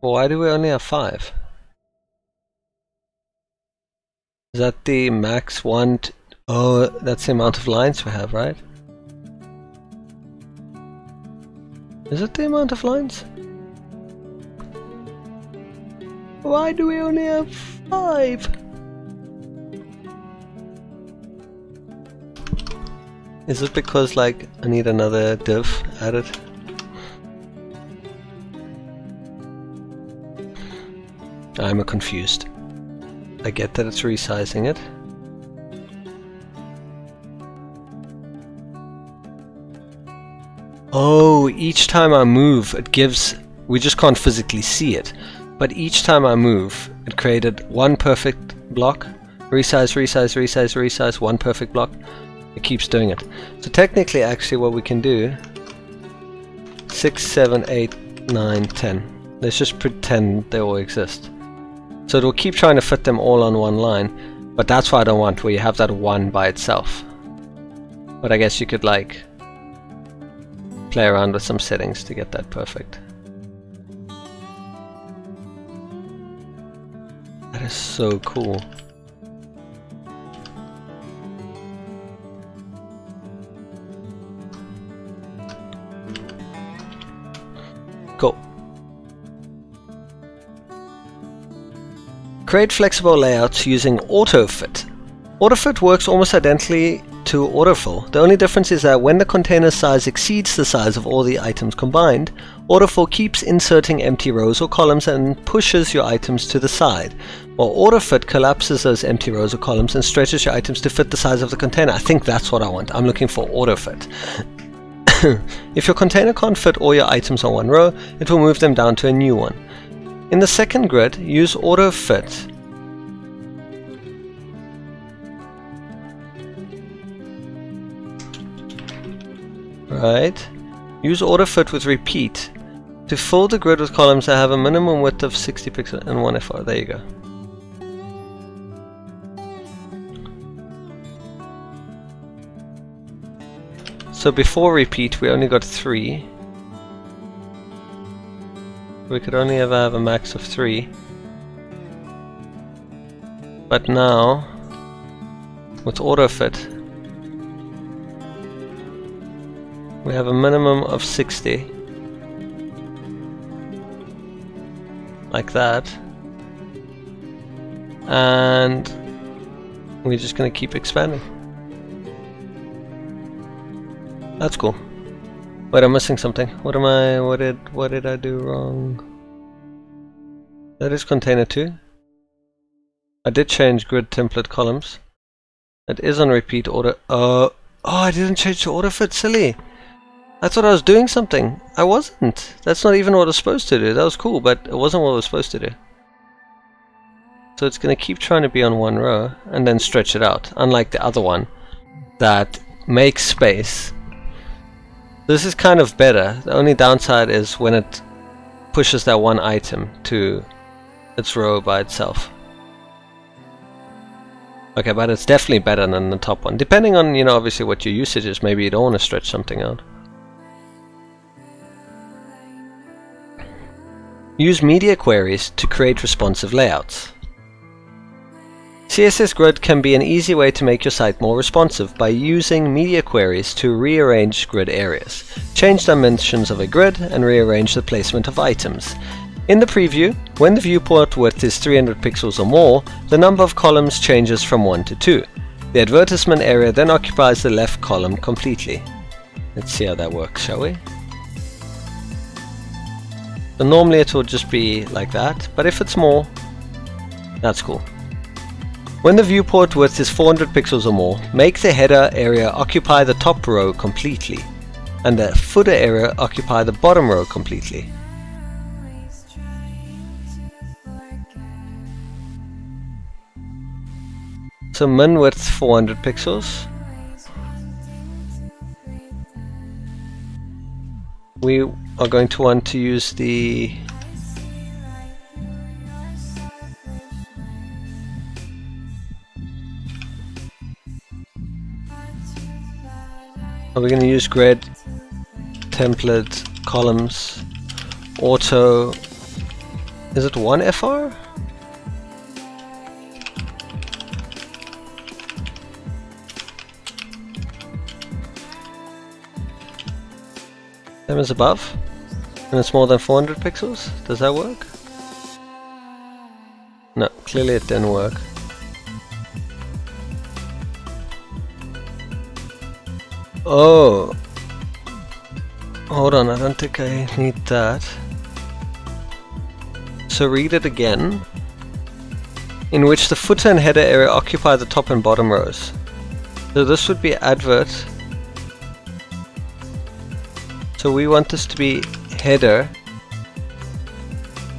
Why do we only have 5? Is that the max one? Oh, that's the amount of lines we have, right? Is it the amount of lines? Why do we only have 5? Is it because like I need another div added? I'm confused. I get that it's resizing it. Oh, each time I move it gives, we just can't physically see it, but each time I move it created one perfect block, resize, resize, resize, resize, one perfect block. It keeps doing it. So technically actually what we can do, 6, 7, 8, 9, 10. Let's just pretend they all exist. So it will keep trying to fit them all on one line, but that's what I don't want, where you have that one by itself. But I guess you could like play around with some settings to get that perfect. That is so cool. Cool. Create flexible layouts using AutoFit. AutoFit works almost identically to autofill. The only difference is that when the container size exceeds the size of all the items combined, autofill keeps inserting empty rows or columns and pushes your items to the side, while AutoFit collapses those empty rows or columns and stretches your items to fit the size of the container. I think that's what I want. I'm looking for AutoFit. If your container can't fit all your items on one row, it will move them down to a new one. In the second grid, use AutoFit. Right. Use AutoFit with repeat to fill the grid with columns that have a minimum width of 60 pixels and 1 FR. There you go. So before repeat we only got 3. We could only ever have a max of 3. But now with AutoFit we have a minimum of 60, like that, and we're just gonna keep expanding. That's cool. Wait, I'm missing something. What did I do wrong? That is container 2. I did change grid template columns. It is on repeat order. Oh, I didn't change to auto fit, silly. I thought I was doing something. I wasn't. That's not even what I was supposed to do. That was cool, but it wasn't what I was supposed to do. So it's going to keep trying to be on one row and then stretch it out, unlike the other one that makes space. This is kind of better. The only downside is when it pushes that one item to its row by itself. Okay, but it's definitely better than the top one. Depending on, you know, obviously what your usage is, maybe you don't want to stretch something out. Use media queries to create responsive layouts. CSS Grid can be an easy way to make your site more responsive by using media queries to rearrange grid areas, change dimensions of a grid, and rearrange the placement of items. In the preview, when the viewport width is 300 pixels or more, the number of columns changes from 1 to 2. The advertisement area then occupies the left column completely. Let's see how that works, shall we? So normally it will just be like that, but if it's more, that's cool. When the viewport width is 400 pixels or more, make the header area occupy the top row completely, and the footer area occupy the bottom row completely. So min width 400 pixels. We are going to want to use the we're going to use grid template columns auto. Is it 1 FR? Same as above, and it's more than 400 pixels. Does that work? No, clearly it didn't work. Oh, hold on, I don't think I need that. So read it again, in which the footer and header area occupy the top and bottom rows. So this would be advert. So we want this to be header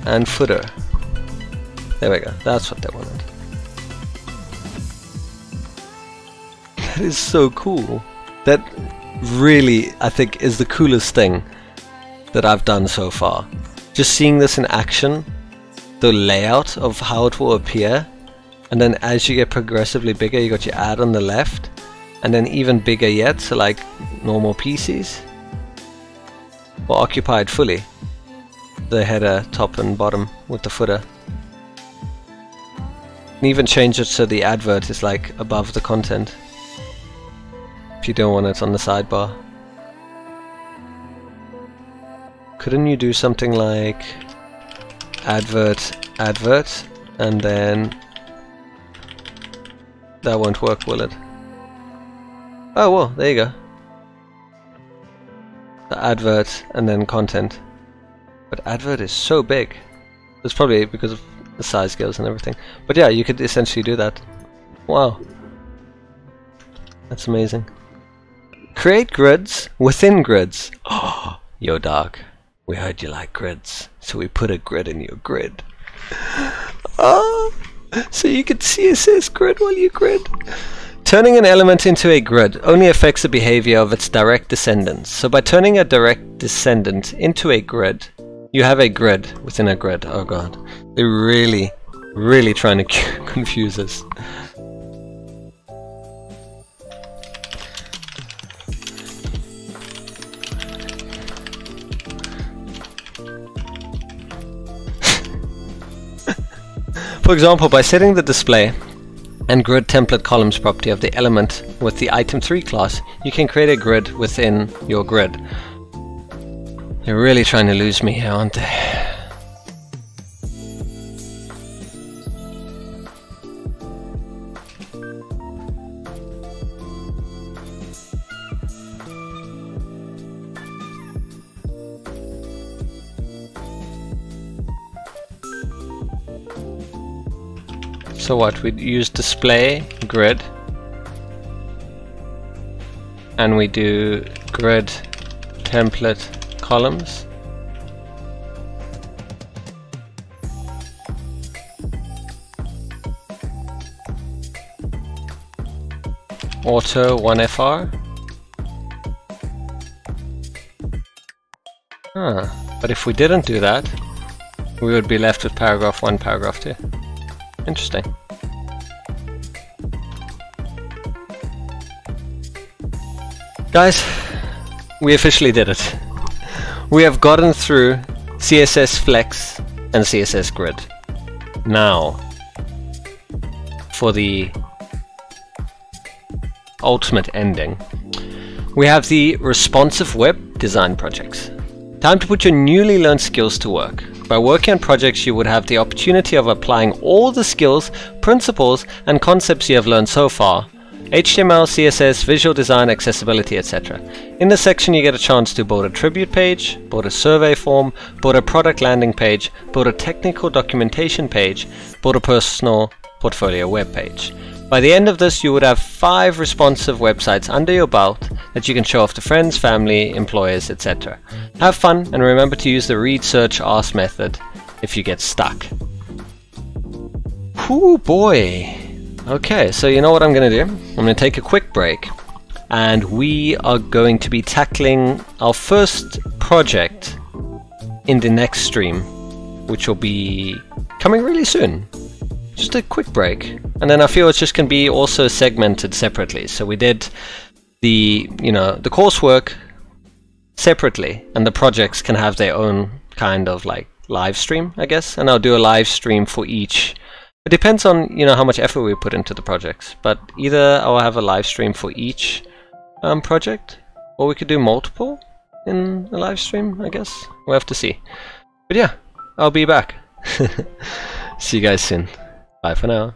and footer. There we go, that's what they wanted. That is so cool. That really, I think, is the coolest thing that I've done so far. Just seeing this in action, the layout of how it will appear, and then as you get progressively bigger, you got your ad on the left, and then even bigger yet, so like normal PCs, or occupied fully. The header, top and bottom, with the footer. And even change it so the advert is like above the content. If you don't want it on the sidebar. Couldn't you do something like advert, advert, and then that won't work, will it? Oh well, there you go. The advert and then content. But advert is so big. It's probably because of the size scales and everything. But yeah, you could essentially do that. Wow. That's amazing. Create grids within grids. Oh, yo dog, we heard you like grids, so we put a grid in your grid. Oh, so you could CSS grid while you grid. Turning an element into a grid only affects the behavior of its direct descendants. So by turning a direct descendant into a grid, you have a grid within a grid. Oh god, they're really, really trying to confuse us. For example, by setting the display and grid template columns property of the element with the item 3 class, you can create a grid within your grid. They're really trying to lose me here, aren't they? So what, we use display grid, and we do grid template columns. Auto 1FR. But if we didn't do that, we would be left with paragraph 1, paragraph 2. Interesting. Guys, we officially did it. We have gotten through CSS Flex and CSS Grid. Now, for the ultimate ending, we have the responsive web design projects. Time to put your newly learned skills to work. By working on projects, you would have the opportunity of applying all the skills, principles, and concepts you have learned so far. HTML, CSS, visual design, accessibility, etc. In this section you get a chance to build a tribute page, build a survey form, build a product landing page, build a technical documentation page, build a personal portfolio web page. By the end of this, you would have 5 responsive websites under your belt that you can show off to friends, family, employers, etc. Have fun, and remember to use the read, search, ask method if you get stuck. Whoo boy! Okay, so you know what I'm going to do? I'm going to take a quick break, and we are going to be tackling our first project in the next stream, which will be coming really soon. Just a quick break, and then I feel it's just can be also segmented separately. So we did the the coursework separately, and the projects can have their own kind of like live stream, I guess. And I'll do a live stream for each. It depends on how much effort we put into the projects. But either I'll have a live stream for each project, or we could do multiple in a live stream. I guess we'll have to see. But yeah, I'll be back. See you guys soon. Bye for now.